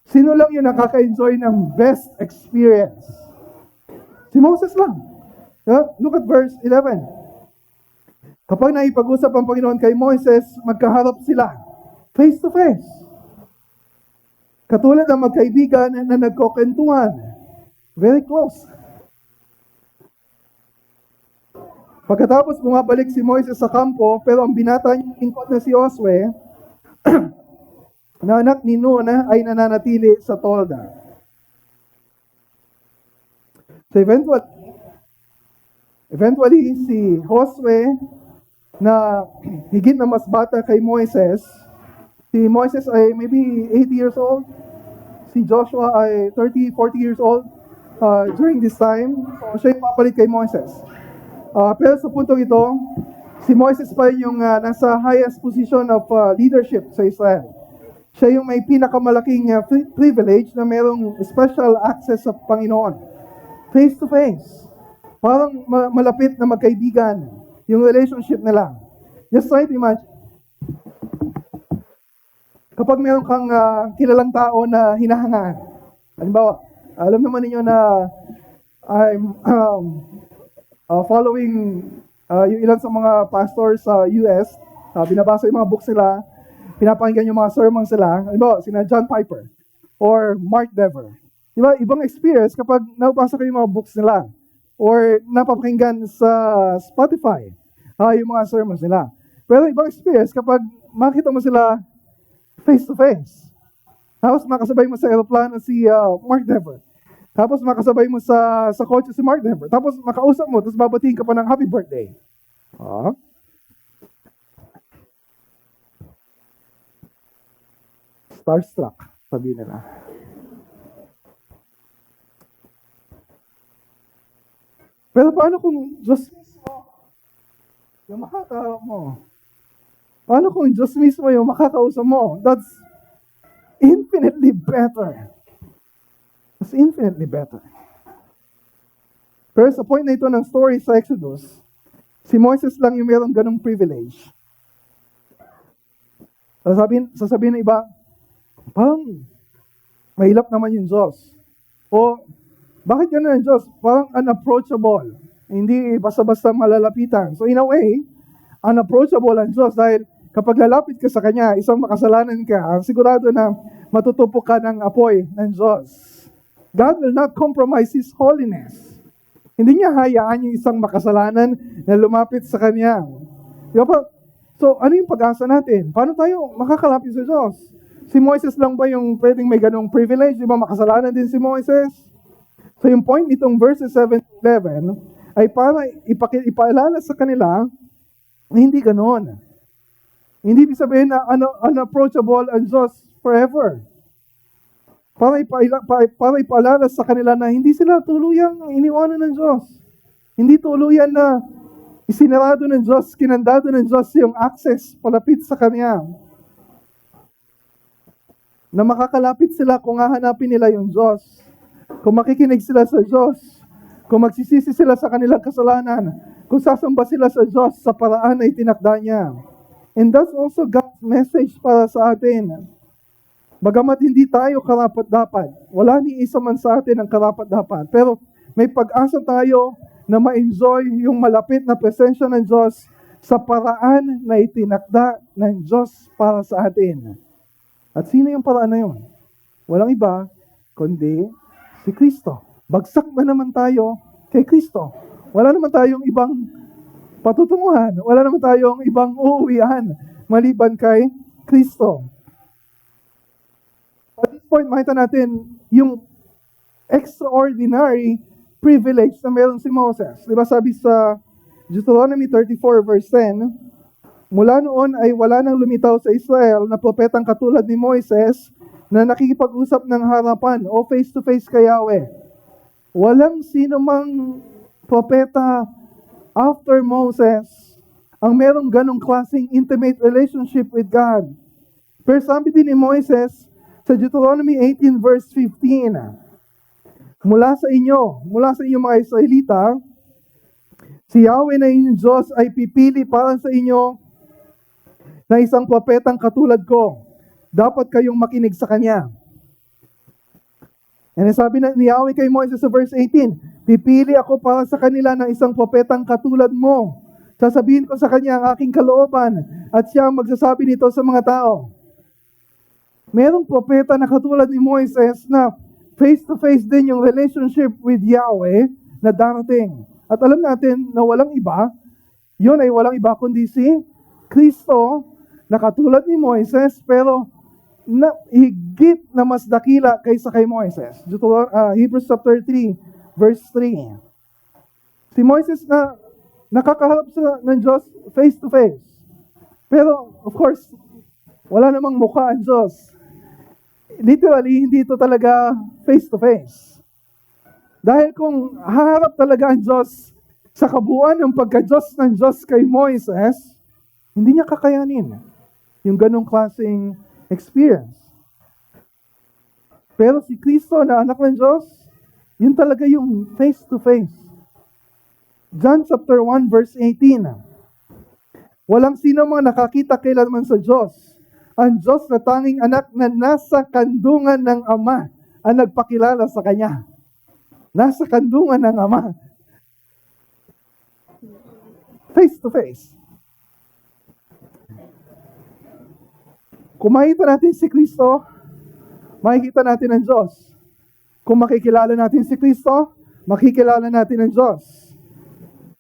Sino lang yung nakaka-enjoy ng best experience? Si Moses lang. Yeah? Look at verse 11. Kapag naipag-usap ang Panginoon kay Moses, magkaharap sila, face to face. Katulad ng magkaibigan na nagkukwentuhan. Very close. Pagkatapos bumabalik si Moises sa kampo, pero ang binata niyang lingkod na si Josue, na anak ni Nun, ay nananatili sa tolda. So eventually si Josue, na higit na mas bata kay Moises, si Moises ay maybe 80 years old, si Joshua ay 30, 40 years old during this time. So siya yung papalit kay Moises. Pero sa puntong ito, si Moises pa yung nasa highest position of leadership sa Israel. Siya yung may pinakamalaking privilege na mayroong special access sa Panginoon. Face to face. Parang malapit na magkaibigan yung relationship nila. Just try to imagine. Kapag meron kang kilalang tao na hinahangaan, halimbawa, alam naman ninyo na I'm following yung ilan sa mga pastors sa US, binabasa yung mga books nila, pinapakinggan yung mga sermons nila, halimbawa, sina John Piper or Mark Dever. Diba, ibang experience kapag nabasa ko yung mga books nila or napapakinggan sa Spotify yung mga sermons nila. Pero ibang experience kapag makita mo sila face to face. Tapos makasabay mo sa aeroplano si Mark Dever. Tapos makasabay mo sa kotse si Mark Dever. Tapos makausap mo, tapos babatiin ka pa ng happy birthday. Starstruck, sabi nila. Pero paano kung Diyos mismo yung makakausap mo? Paano kung Diyos mismo yung makakausap mo? That's infinitely better. That's infinitely better. Pero sa point na ito ng story sa Exodus, si Moses lang yung mayroong ganong privilege. Sasabihin ng iba, parang mahilap naman yung Diyos. O, bakit gano'n ang Diyos? Parang unapproachable. Hindi basta-basta malalapitan. So in a way, unapproachable ang Diyos dahil kapag lalapit ka sa Kanya, isang makasalanan ka, sigurado na matutupok ka ng apoy ng Diyos. God will not compromise His holiness. Hindi niya hayaan yung isang makasalanan na lumapit sa Kanya. Diba? So, ano yung pag-asa natin? Paano tayo makakalapit sa Diyos? Si Moises lang ba yung pwedeng may ganong privilege? Diba makasalanan din si Moises? So, yung point nitong verses 7-11 ay para ipaalala sa kanila na hindi ganon. Hindi ibig sabihin na unapproachable ang Diyos forever. Para ipaalala sa kanila na hindi sila tuluyang iniwanan ng Diyos. Hindi tuluyan na isinarado ng Diyos, kinandado ng Diyos yung access palapit sa Kanya. Na makakalapit sila kung hahanapin nila yung Diyos. Kung makikinig sila sa Diyos. Kung magsisisi sila sa kanilang kasalanan. Kung sasamba sila sa Diyos sa paraan na itinakda niya. And that's also God's message para sa atin. Bagamat hindi tayo karapat-dapat. Wala ni isa man sa atin ang karapat-dapat. Pero may pag-asa tayo na ma-enjoy yung malapit na presensya ng Diyos sa paraan na itinakda ng Diyos para sa atin. At sino yung paraan na yun? Walang iba, kundi si Kristo. Bagsak na naman tayo kay Kristo. Wala naman tayong ibang patutunguhan. Wala naman tayong ibang uuwian maliban kay Kristo. At this point, makita natin yung extraordinary privilege na meron si Moses. Diba sabi sa Deuteronomy 34 verse 10, mula noon ay wala nang lumitaw sa Israel na propetang katulad ni Moises na nakikipag-usap ng harapan o face-to-face kay Yahweh. Walang sino mang propeta after Moses ang merong ganong klaseng intimate relationship with God. Pero sabi din ni Moises sa Deuteronomy 18 verse 15, mula sa inyo mga Israelita, si Yahweh na inyong Diyos ay pipili para sa inyo na isang propetang katulad ko. Dapat kayong makinig sa Kanya. And sabi ni Yahweh kay Moises sa verse 18, pipili ako para sa kanila ng isang propetang katulad mo. Sasabihin ko sa Kanya ang aking kalooban at siya ang magsasabi nito sa mga tao. Merong propeta na katulad ni Moises na face-to-face din yung relationship with Yahweh na darating. At alam natin na walang iba, yun ay walang iba kundi si Kristo, na katulad ni Moises, pero higit na mas dakila kaysa kay Moises. Hebrews chapter 3, verse 3. Si Moises na nakakaharap ng Diyos face to face. Pero, of course, wala namang mukha ang Diyos. Literally, hindi ito talaga face to face. Dahil kung haharap talaga ang Diyos sa kabuuan ng pagka-Diyos ng Diyos kay Moises, hindi niya kakayanin yung ganong klaseng experience. Pero si Kristo na anak ng Diyos, yun talaga yung face to face. John chapter 1 verse 18. Walang sino mga nakakita kailanman sa Diyos. Ang Diyos na tanging anak na nasa kandungan ng Ama ang nagpakilala sa Kanya. Nasa kandungan ng Ama. Face to face. Kung makikita natin si Kristo, makikita natin ang Diyos. Kung makikilala natin si Kristo, makikilala natin ang Diyos.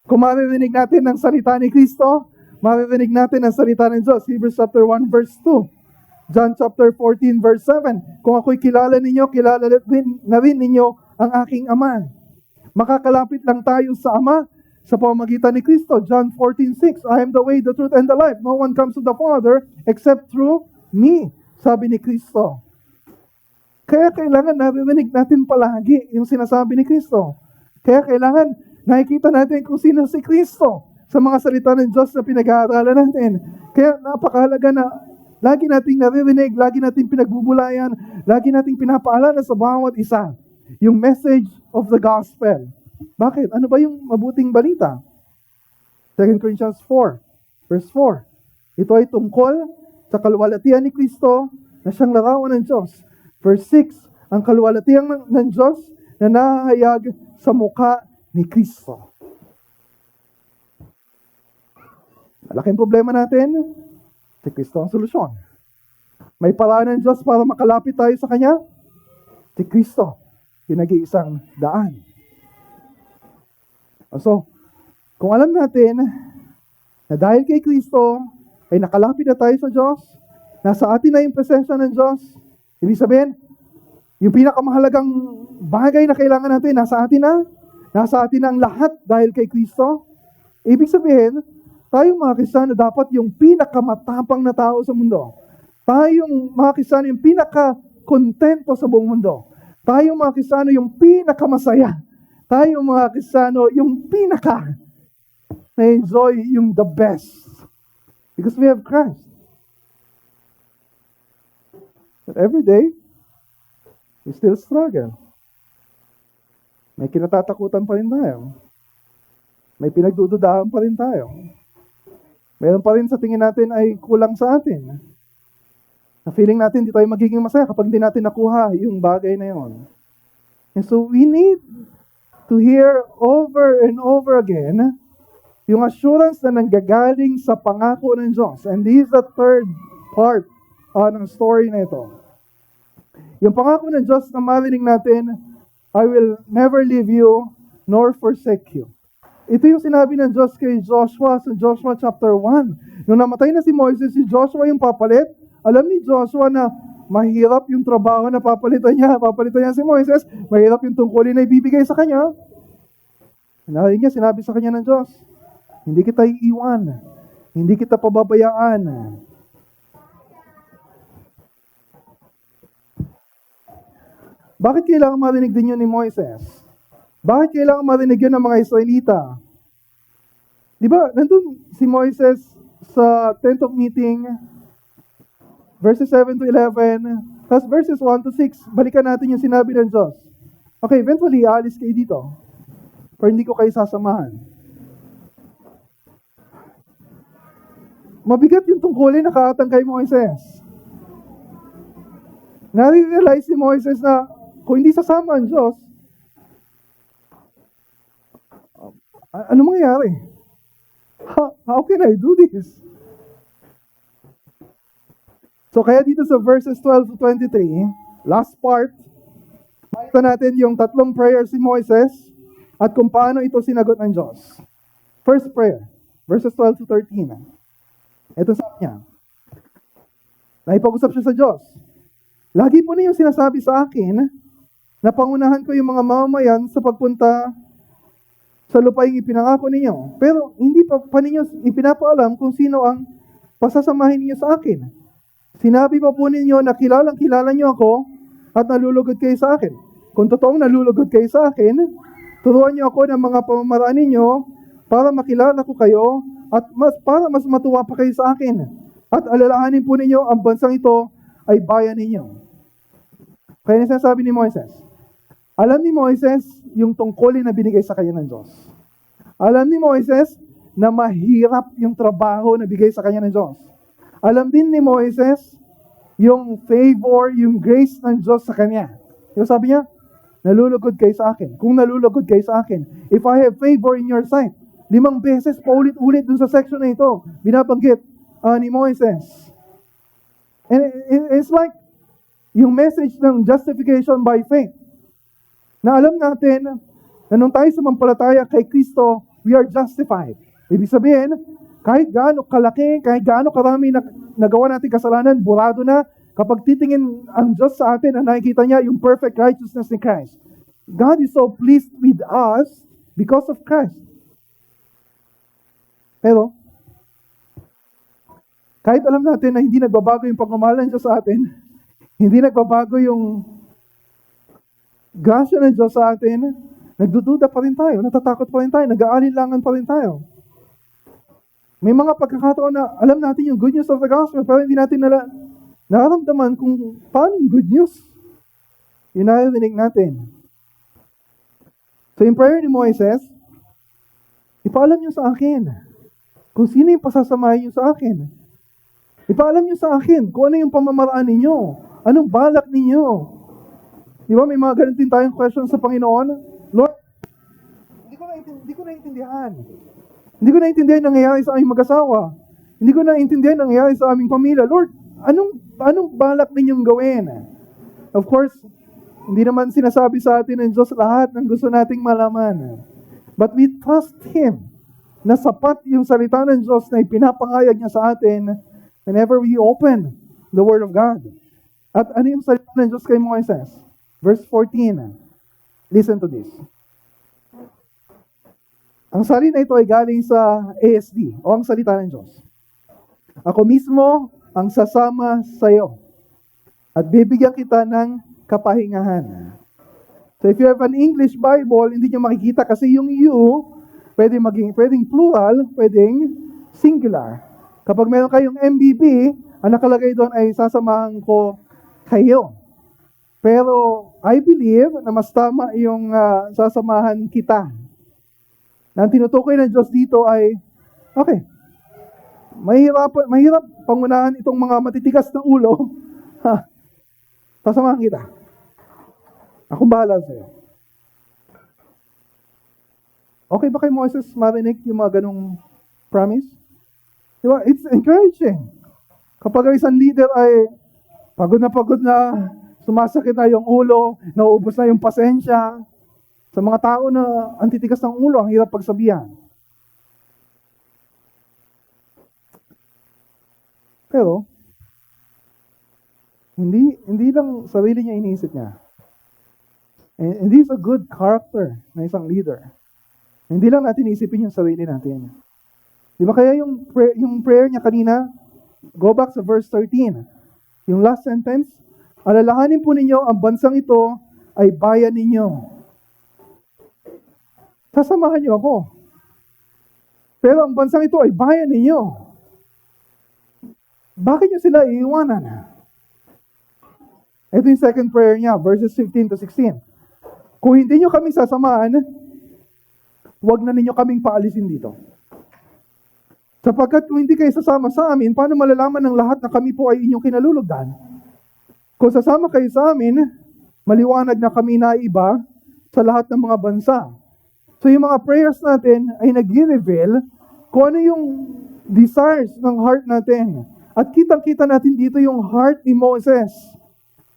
Kung maririnig natin ang salita ni Kristo, maririnig natin ang salita ng Diyos. Hebrews chapter 1 verse 2. John chapter 14 verse 7. Kung ako'y kilala ninyo, kilala na rin ninyo ang aking Ama. Makakalapit lang tayo sa Ama sa pamamagitan ni Kristo. John 14:6. I am the way, the truth, and the life. No one comes to the Father except through me, sabi ni Kristo. Kaya kailangan naririnig natin palagi yung sinasabi ni Kristo. Kaya kailangan nakikita natin kung sino si Kristo sa mga salita ng Diyos na pinag-aaralan natin. Kaya napakahalaga na lagi nating naririnig, lagi nating pinagbubulayan, lagi nating pinapaalala sa bawat isa yung message of the gospel. Bakit? Ano ba yung mabuting balita? 2 Corinthians 4, verse 4. Ito ay tungkol sa kaluwalhatian ni Kristo na siyang larawan ng Diyos. Verse 6, ang kaluwalhatian ng Diyos na nahahayag sa mukha ni Kristo. Malaking problema natin, si Kristo ang solusyon. May paraan ng Diyos para makalapit tayo sa Kanya, si Kristo, yung nag-iisang daan. So, kung alam natin na dahil kay Kristo ay nakalapit na tayo sa Diyos, nasa atin na yung presensya ng Diyos, ibig sabihin, yung pinakamahalagang bagay na kailangan natin, nasa atin na ang lahat dahil kay Kristo. Ibig sabihin, tayong mga Kristiyano dapat yung pinakamatapang na tao sa mundo. Tayong mga Kristiyano yung pinaka-kontento sa buong mundo. Tayong mga Kristiyano yung pinakamasaya tayo mga Kristiyano, yung pinaka na-enjoy yung the best. Because we have Christ. But every day, we still struggle. May kinatatakutan pa rin tayo. May pinagdududahan pa rin tayo. Meron pa rin sa tingin natin ay kulang sa atin. Na feeling natin hindi tayo magiging masaya kapag hindi natin nakuha yung bagay na yun. And so we need to hear over and over again yung assurance na nanggagaling sa pangako ng Diyos. And this is the third part ng story na ito. Yung pangako ng Diyos na marinig natin, I will never leave you nor forsake you. Ito yung sinabi ng Diyos kay Joshua sa Joshua chapter 1. Nung namatay na si Moises, si Joshua yung papalit. Alam ni Joshua na mahirap yung trabaho na papalitan niya si Moises. Mahirap yung tungkulin na ibibigay sa kanya. Sinabi sa kanya ng Diyos, hindi kita iiwan. Hindi kita pababayaan. Bakit kailangan marinig din yun ni Moises? Bakit kailangan marinig yun ng mga Israelita? Di ba, nandun si Moises sa tent of meeting, verses 7 to 11, tapos verses 1 to 6, balikan natin yung sinabi ng Diyos. Okay, eventually, aalis kayo dito. Pero hindi ko kayo sasamahan. Mabigat yung tungkulin na kaatang kay Moises. Nare-realize si Moises na kung hindi sasama ang Diyos, ano mangyayari? How can I do this? So kaya dito sa verses 12 to 23, last part, makita natin yung tatlong prayer si Moises at kung paano ito sinagot ng Diyos. First prayer, verses 12 to 13. Ito sabi niya, naipag-usap siya sa Diyos. Lagi po niyo sinasabi sa akin na pangunahan ko yung mga mamamayan sa pagpunta sa lupaing ipinangako ninyo. Pero hindi pa ninyo ipinapaalam kung sino ang pasasamahin ninyo sa akin. Sinabi pa po ninyo na kilala niyo ako at nalulugod kayo sa akin. Kung totoong nalulugod kayo sa akin, turuan niyo ako ng mga pamamaraan ninyo para makilala ko kayo at para mas matuwa pa kayo sa akin. At alalahanin po ninyo ang bansang ito ay bayan ninyo. Kaya sinasabi ni Moises, alam ni Moises yung tungkulin na binigay sa kanya ng Diyos. Alam ni Moises na mahirap yung trabaho na bigay sa kanya ng Diyos. Alam din ni Moises yung favor, yung grace ng Diyos sa kanya. Yung sabi niya, nalulugod kayo sa akin. Kung nalulugod kayo sa akin, if I have favor in your sight, 5 beses paulit-ulit dun sa section na ito, binabanggit ni Moises. And it's like yung message ng justification by faith. Na alam natin na nung tayo sumampalataya kay Kristo, we are justified. Ibig sabihin, kahit gaano kalaki, kahit gaano karami na nagawa natin kasalanan, burado na, kapag titingin ang Diyos sa atin, na nakikita niya yung perfect righteousness ni Christ. God is so pleased with us because of Christ. Pero, kahit alam natin na hindi nagbabago yung pagmamahal ng Diyos sa atin, hindi nagbabago yung grasya ng Diyos sa atin, nagdududa pa rin tayo, natatakot pa rin tayo, nag-aalinlangan pa rin tayo. May mga pagkakataon na alam natin yung good news of the gospel, pero hindi natin nararamdaman kung paano yung good news. Yun narinig natin. So yung prayer ni Moises, ipaalam niyo sa akin kung sino yung pasasamahin niyo sa akin. Ipaalam niyo sa akin kung ano yung pamamaraan ninyo, anong balak ninyo. Di ba may mga ganun din tayong questions sa Panginoon? Lord, hindi ko naintindihan. Hindi ko naintindihan yung nangyayari sa aming mag-asawa. Hindi ko naintindihan yung nangyayari sa aming pamilya. Lord, anong balak ninyong gawin? Of course, hindi naman sinasabi sa atin ng Diyos lahat ng gusto nating malaman. But we trust Him na sapat yung salita ng Diyos na ipinapangayag niya sa atin whenever we open the Word of God. At ano yung salita ng Diyos kay Moises? Verse 14. Listen to this. Ang salita na ito ay galing sa ASD o ang salita ng Diyos. Ako mismo ang sasama sa iyo at bibigyan kita ng kapahingahan. So if you have an English Bible, hindi nyo makikita kasi yung you, pwedeng plural, pwedeng singular. Kapag meron kayong MBB, ang nakalagay doon ay sasamahan ko kayo. Pero I believe na mas tama yung sasamahan kita. Na ang tinutukoy ng Diyos dito ay, okay, mahirap pangunahan itong mga matitigas na ulo. Sasamahan kita. Akong bahala sa'yo. Okay ba kay Moses marinig yung mga ganong promise? Diba? It's encouraging. Kapag isang leader ay pagod na, sumasakit na yung ulo, nauubos na yung pasensya, sa mga tao na ang titigas ng ulo, ang hirap pagsabihan. Pero, hindi lang sarili niya iniisip niya. And this is a good character na isang leader. Hindi lang natin isipin yung sarili natin. Di ba kaya yung prayer niya kanina, go back sa verse 13. Yung last sentence, alalahanin po ninyo, ang bansang ito ay bayan ninyo. Sasamahan niyo ako. Pero ang bansang ito ay bayan ninyo. Bakit niyo sila iiwanan? Ito yung second prayer niya, verses 15 to 16. Kung hindi nyo kami sasamahan, huwag na ninyo kaming paalisin dito. Sapagkat kung hindi kayo sasama sa amin, paano malalaman ng lahat na kami po ay inyong kinalulugdan? Kung sasama kayo sa amin, maliwanag na kami na iba sa lahat ng mga bansa. So yung mga prayers natin ay nag-reveal kung ano yung desires ng heart natin. At kitang-kita natin dito yung heart ni Moses.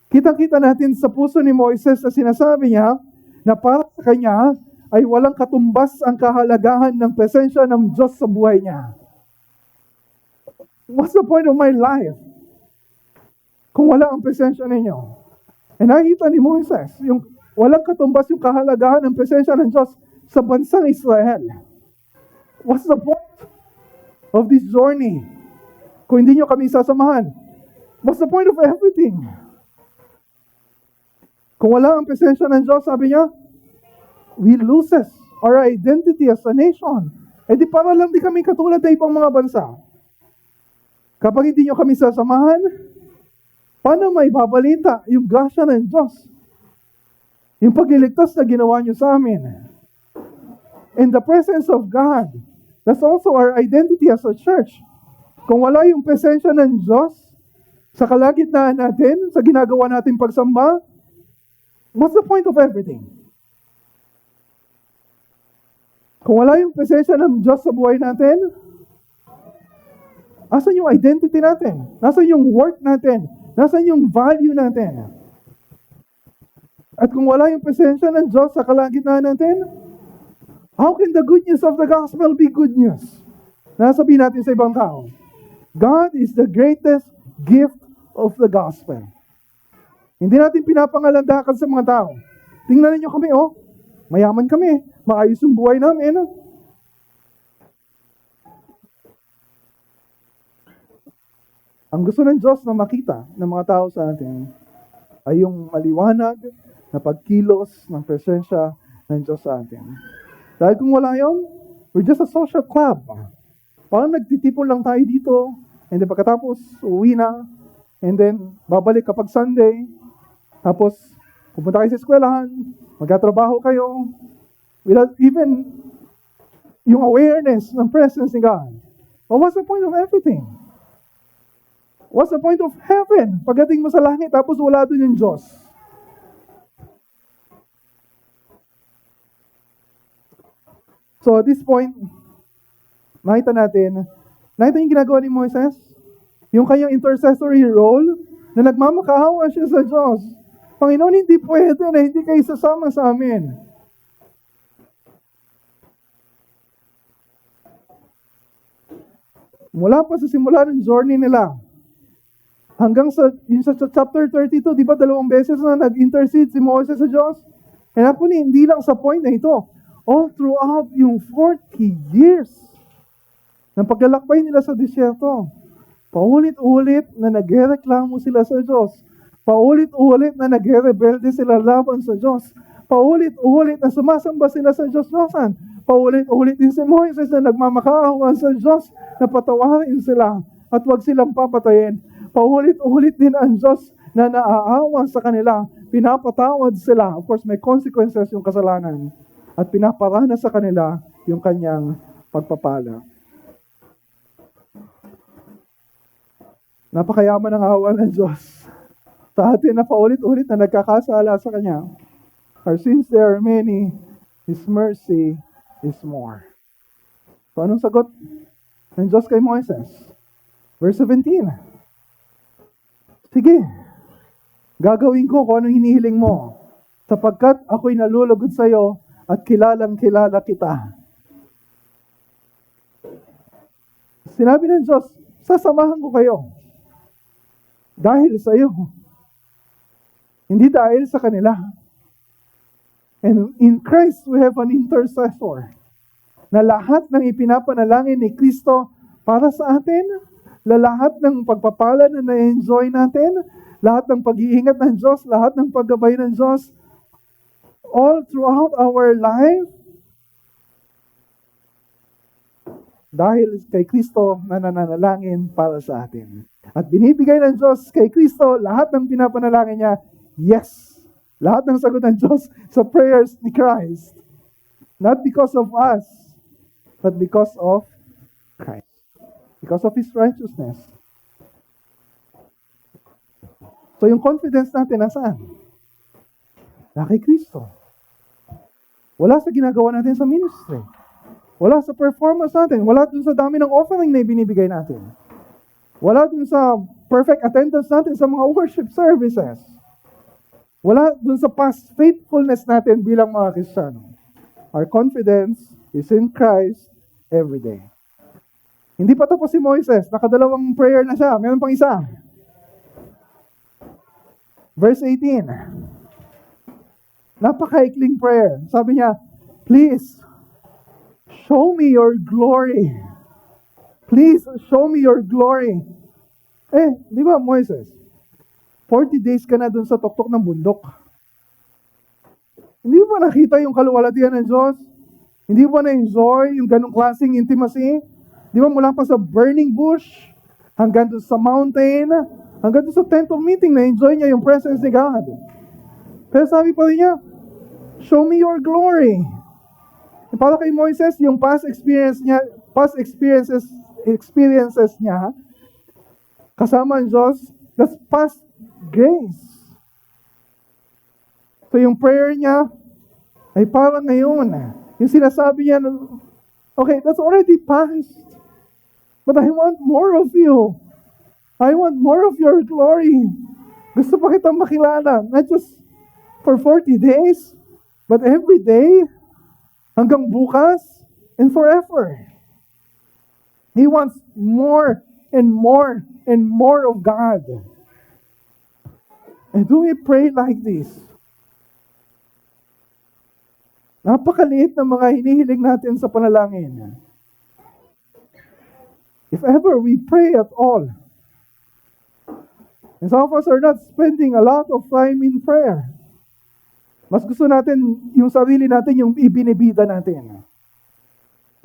Kitang-kita natin sa puso ni Moises na sinasabi niya na para sa kanya ay walang katumbas ang kahalagahan ng presensya ng Diyos sa buhay niya. What's the point of my life kung wala ang presensya ninyo? E nakita ni Moises, yung walang katumbas yung kahalagahan ng presensya ng Diyos sa bansang Israel. What's the point of this journey kung hindi nyo kami sasamahan? What's the point of everything? Kung wala ang presensya ng Diyos, sabi niya, we loses our identity as a nation. E di para lang di kami katulad ng ibang mga bansa. Kapag hindi nyo kami sasamahan, paano may babalita yung grasya ng Diyos? Yung pagliligtas na ginawa nyo sa amin. In the presence of God, that's also our identity as a church. Kung wala yung presensya ng Diyos sa kalagitnaan natin, sa ginagawa natin pagsamba, what's the point of everything? Kung wala yung presensya ng Diyos sa buhay natin, asan yung identity natin? Nasaan yung work natin? Nasaan yung value natin? At kung wala yung presensya ng Diyos sa kalagitnaan natin, how can the good news of the gospel be good news? Nasabihin natin sa ibang tao, God is the greatest gift of the gospel. Hindi natin pinapangalandakan sa mga tao. Tingnan niyo kami, mayaman kami, maayos yung buhay namin. Ang gusto ng Diyos na makita ng mga tao sa atin ay yung maliwanag na pagkilos ng presensya ng Diyos sa atin. Dahil kung wala yun, we're just a social club. Parang nagtitipon lang tayo dito, and then pagkatapos uwi na, and then babalik kapag Sunday, tapos pupunta kayo sa eskwelahan, magtatrabaho kayo, without even yung awareness ng presence ni God. But what's the point of everything? What's the point of heaven? Pagdating mo sa langit, tapos wala doon yung Diyos. So at this point, nakita yung ginagawa ni Moises, yung kanyang intercessory role, na nagmamakaawa siya sa Diyos. Panginoon, hindi pwede na hindi kayo sasama sa amin. Mula pa sa simula ng journey nila, hanggang sa chapter 32, di ba 2 beses na nag-intercede si Moses sa Diyos? And actually, hindi lang sa point na ito. All throughout yung 40 years ng paglalakbay nila sa disyerto, paulit-ulit na nagrereklamo sila sa Diyos. Paulit-ulit na nagre-rebelde sila laban sa Diyos. Paulit-ulit na sumasamba sila sa Diyos-Diyosan. Paulit-ulit din si Moises na nagmamakaawa sa Diyos na patawarin sila at huwag silang papatayin. Paulit-ulit din ang Diyos na naaawa sa kanila. Pinapatawad sila. Of course, may consequences yung kasalanan. At pinaparana sa kanila yung kanyang pagpapala. Napakayaman ng awa ng Diyos sa atin na paulit-ulit na nagkakasala sa Kanya. Our sins there are many, His mercy is more. So anong sagot ng Diyos kay Moises? Verse 17. Sige, gagawin ko kung anong hinihiling mo, sapagkat ako'y nalulugod sa iyo at kilalang kilala kita. Sinabi ng Diyos, sasamahan ko kayo. Dahil sa iyo. Hindi dahil sa kanila. And in Christ, we have an intercessor na lahat ng ipinapanalangin ni Kristo para sa atin, lahat ng pagpapala na na-enjoy natin, lahat ng pag-iingat ng Diyos, lahat ng paggabay ng Diyos, all throughout our life, dahil kay Kristo na nananalangin para sa atin. At binibigay ng Diyos kay Kristo lahat ng pinapanalangin niya, yes. Lahat ng sagot ng Diyos sa prayers ni Christ. Not because of us, but because of Christ. Because of His righteousness. So yung confidence natin nasaan? Na kay Kristo. Wala sa ginagawa natin sa ministry. Wala sa performance natin. Wala dun sa dami ng offering na ibinibigay natin. Wala dun sa perfect attendance natin sa mga worship services. Wala dun sa past faithfulness natin bilang mga Kristiyano. Our confidence is in Christ every day. Hindi pa tapos si Moises. Nakadalawang prayer na siya. Meron pang isa. Verse 18. Napakaikling prayer. Sabi niya, please, show me your glory. Please, show me your glory. Di ba, Moises? 40 days ka na dun sa tuktok ng bundok. Hindi mo nakita yung kaluwalhatian ng Diyos? Hindi mo na-enjoy yung ganong klaseng intimacy? Di ba mula pa sa burning bush, hanggang dun sa mountain, hanggang dun sa tent of meeting, na-enjoy niya yung presence ni God. Pero sabi pa rin niya, show me your glory. Para kay Moises, yung past experiences niya, kasama ang Diyos, that's past grace. So yung prayer niya, ay parang ngayon. Yung sinasabi niya, okay, that's already past. But I want more of you. I want more of your glory. Gusto pa kitang makilala. Not just for 40 days, but every day, hanggang bukas, and forever. He wants more and more and more of God. And do we pray like this? Napakaliit ng mga hinihiling natin sa panalangin. If ever we pray at all, and some of us are not spending a lot of time in prayer. Mas gusto natin yung sarili natin, yung ibinibida natin.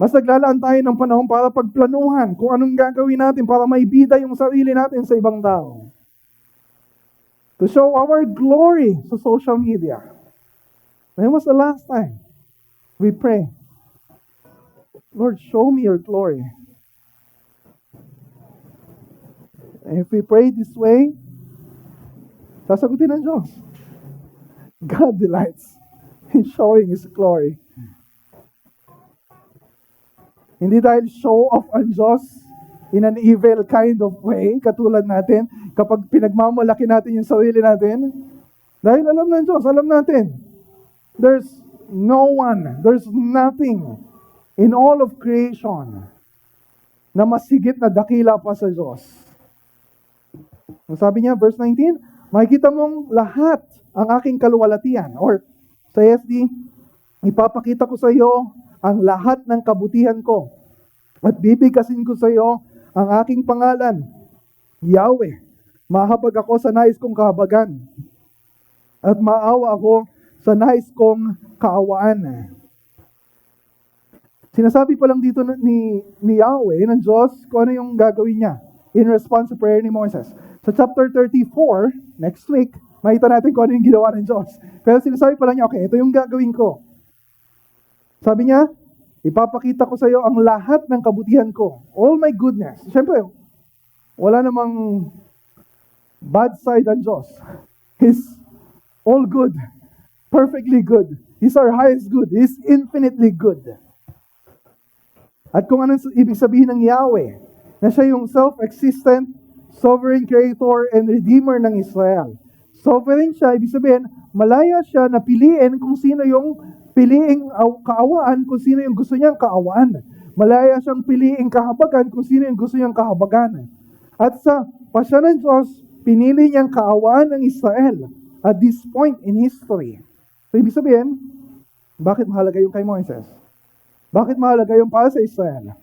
Mas naglalaan tayo ng panahon para pagplanuhan kung anong gagawin natin para maibida yung sarili natin sa ibang tao. To show our glory sa social media. When was the last time we pray, Lord, show me your glory? And if we pray this way, sasagutin ng Diyos. God delights in showing His glory. Hindi dahil show off ang Diyos in an evil kind of way, katulad natin, kapag pinagmamalaki natin yung sarili natin. Dahil alam ng Diyos, alam natin, there's no one, there's nothing in all of creation na masigit na dakila pa sa Diyos. Sabi niya, verse 19, makikita mong lahat ang aking kaluwalhatian. Or sa ESV, ipapakita ko sa iyo ang lahat ng kabutihan ko. At bibigkasin ko sa iyo ang aking pangalan. Yahweh, mahabag ako sa nais kong kahabagan. At maawa ako sa nais kong kaawaan. Sinasabi pa lang dito ni Yahweh, ng Diyos, kung ano yung gagawin niya in response to prayer ni Moses. Sa chapter 34, next week, makita natin kung ano yung ginawa ng Diyos. Pero sinasabi pa lang niya, okay, ito yung gagawin ko. Sabi niya, ipapakita ko sa iyo ang lahat ng kabutihan ko. All my goodness. Siyempre, wala namang bad side ang Diyos. He's all good. Perfectly good. He's our highest good. He's infinitely good. At kung anong ibig sabihin ng Yahweh, na siya yung self-existent, sovereign creator and redeemer ng Israel. Sovereign siya, ibig sabihin, malaya siya na piliin kung sino yung piliing kaawaan, kung sino yung gusto niyang kaawaan. Malaya siyang piliing kahabagan kung sino yung gusto niyang kahabagan. At sa pasya ng Diyos, pinili niyang kaawaan ng Israel at this point in history. So, ibig sabihin, bakit mahalaga yung kay Moises? Bakit mahalaga yung para sa Israel?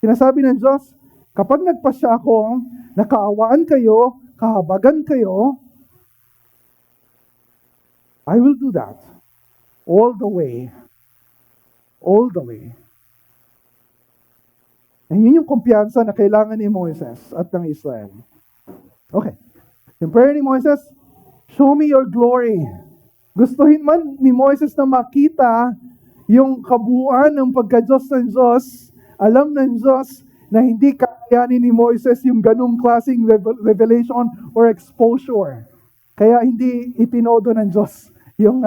Sinasabi ng Diyos, kapag nagpasya ako, nakaawaan kayo, kahabagan kayo, I will do that. All the way. All the way. And yun yung kumpiyansa na kailangan ni Moises at ng Israel. Okay. Yung prayer ni Moises, show me your glory. Gustuhin man ni Moises na makita yung kabuuan ng pagka-Diyos ng Diyos, alam ng Diyos na hindi kakayanin ni Moises yung ganung klaseng revelation or exposure. Kaya hindi itinodo ng Diyos yung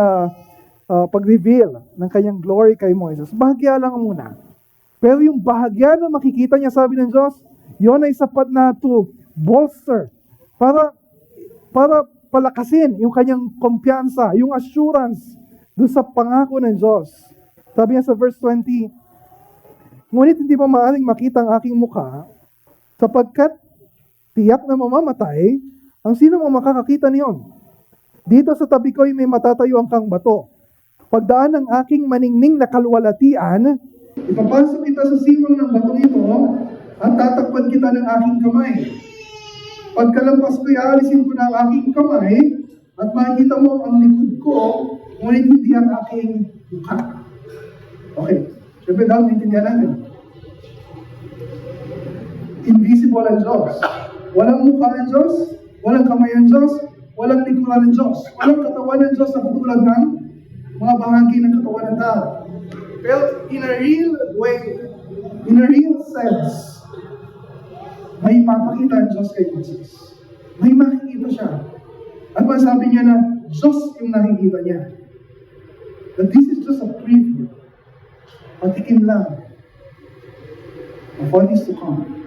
pag-reveal ng kanyang glory kay Moises. Bahagya lang muna. Pero yung bahagya na makikita niya, sabi ng Diyos, yon ay sapat na to bolster para palakasin yung kanyang kumpiyansa, yung assurance doon sa pangako ng Diyos. Sabi niya sa verse 20, ngunit hindi pa maaaring makita ang aking mukha, sapagkat tiyak na mamamatay, ang sino mo makakakita niyon? Dito sa tabi ko'y may matatayo ang kang bato. Pagdaan ng aking maningning na kalwalatian, ipapasok kita sa siwang ng batong ito, at tatakpan kita ng aking kamay. Pagkalampas ko'y aalisin ko na ang aking kamay, at makikita mo ang likod ko, ngunit hindi ang aking mukha. Okay, siyempre daw, naintindihan natin. Invisible ang Diyos. Walang mukha ang Diyos, walang kamay ang Diyos, walang likuran ng Diyos. Walang katawan ng Diyos na katulad ng mga bahagi ng katawan ng tao. Pero in a real way, in a real sense, may papakita ang Diyos kay Moses. May makikita siya. At masabi niya na Diyos yung nakikita niya. That this is just a preview. Patikim lang of what is to come.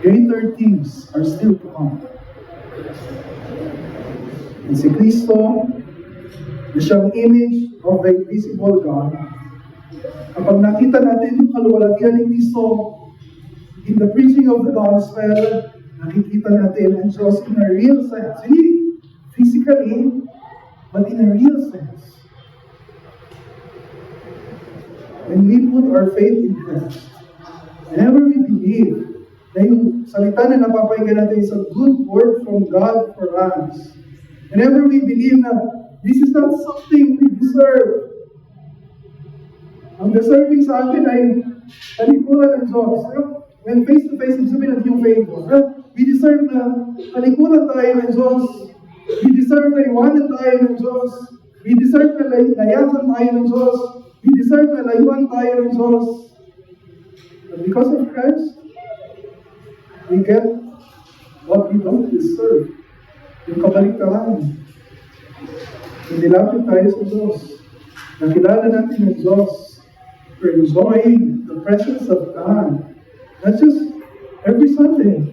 Greater things are still to come. And si Kristo, na siyang image of the invisible God, kapag nakita natin yung kaluwalhatian ni Kristo in the preaching of the gospel, nakikita natin ang Diyos in a real sense. Hindi physically, but in a real sense. When we put our faith in Christ, whenever we believe na yung salita na napapakinggan natin is a good word from God for us, whenever we believe na this is not something we deserve, ang deserving sa atin ay kalikuran ng Diyos. When face to face, ibig sabihin natin yung favor. We deserve na kalikuran tayo ng Diyos. We deserve na iwanan tayo ng Diyos. We deserve na layasan tayo ng Diyos. We deserve na layuan tayo ng Diyos. But because of Christ, we get what we don't deserve. Yung kabaliktaran. Nilapit tayo sa Diyos. Nakilala natin ang Diyos. We're enjoying the presence of God. Not just every Sunday.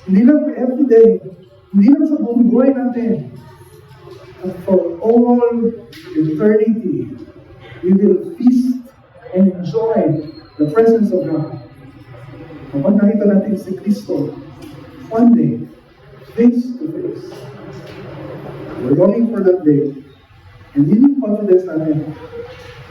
Hindi lang every day. Hindi lang sa buong buhay natin. But for all eternity, we will feast and enjoy the presence of God. Kapag nakita natin si Kristo, one day, face to face, we're longing for that day. And yun yung confidence natin.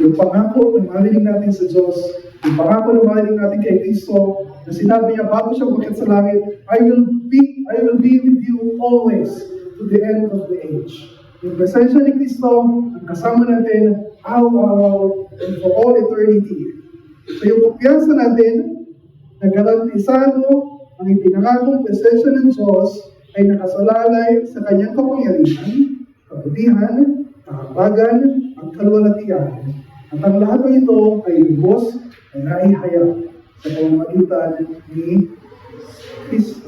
Yung pangako na marinig natin sa Diyos, yung pangako na marinig natin kay Kristo, na sinabi niya bago siya umakyat sa langit, I will be with you always to the end of the age. Yung presensya ni Kristo ang kasama natin araw-araw and for all eternity. So yung kumpiyansa natin na garantisado ang ipinangakong presensya ng Diyos ay nakasalalay sa kanyang kapangyarihan, kabutihan, kahabagan, at kalwalatian. At ang lahat ng ito ay lubos na naihayag sa pamamagitan ni Kristo.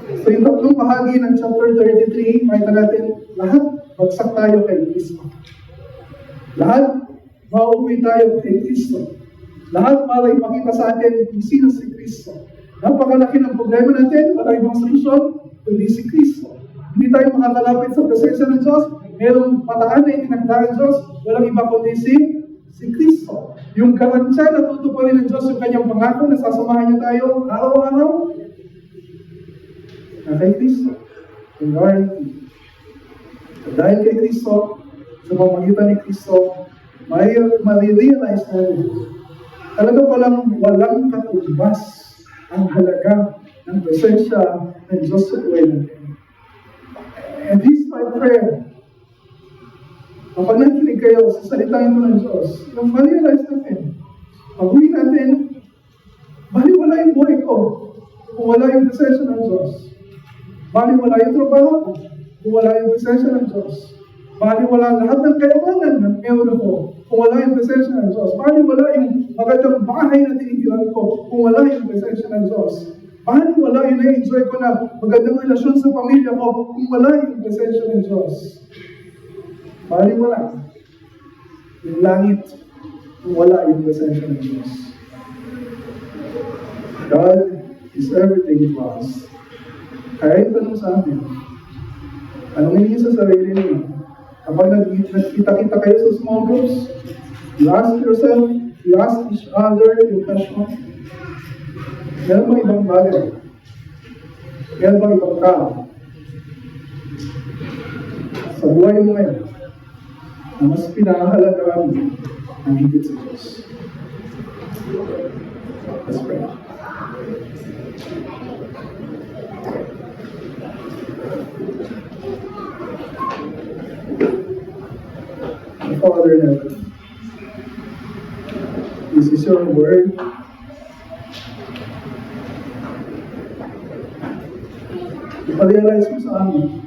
So yung tatlong bahagi ng chapter 33, makita natin lahat bagsak tayo kay Kristo. Lahat mauwi tayo kay Kristo. Lahat para ipakita sa atin kung sino si Kristo. Napakalaki ng problema natin, wala ibang solusyon, kundi si Kristo. Hindi tayo makakalapit sa presensya ng Diyos, mayroong pataan na itinagda ng Diyos, walang iba kundi si Kristo. Yung garansya na tutuparin ng Diyos yung kanyang pangako na sasamahan niya tayo araw-araw, na kay Kristo. Yung guarantee. Dahil kay Kristo, sa pamagitan ni Kristo, marirealize natin. Talaga palang walang katumbas ang halaga ng presensya ng Diyos sa buhay natin. And this is my prayer. Kapag nakikinig kayo sa salitang ito ng Diyos, yung marirealize natin, pag-uwi natin, baliwala yung buhay ko kung wala yung presensya ng Diyos. Baliwala yung trabaho ko kung wala yung presensya ng Diyos. Baliwala lahat ng kayamanan na meron ako kung wala yung presensya ng Diyos. Baliwala yung magandang bahay na tinitiran ko kung wala yung presensya ng Diyos. Baliwala yung na-enjoy ko na magandang relasyon sa pamilya ko kung wala yung presensya ng Diyos. Baliwala yung langit kung wala yung presensya ng Diyos. God is everything to us. Kaya yung tanong sa amin, anong hindi sa sarili niyo? Kapag nagkita-kita kayo sa small groups, you ask yourself, you ask each other yung question, meron bang ibang bagay? Meron bang ibang tao? Sa buhay mo ngayon, na mas pinahalagaan mo ang higit sa Diyos. Let's pray. Father in heaven, this is your word. Ipa-realize mo sa amin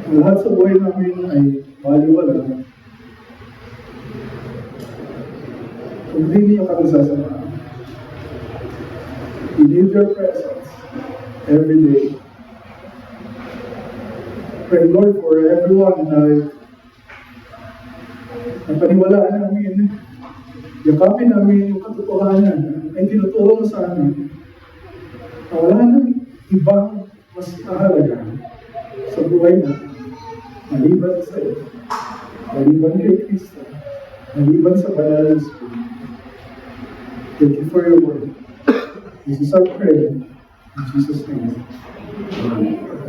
ang lahat sa buhay namin ay baliwala kung hindi niyo kami sasamahan. We need your presence every day. Pray, Lord, for everyone na paniwalaan namin, yakapin namin yung katotohanan ay tinuturo mo sa amin na wala nang ibang mas mahalaga sa buhay natin, maliban sa iyo, maliban kay Kristo, maliban sa banal na Espiritu. Thank you for your word. This is our prayer. In Jesus' name. Amen.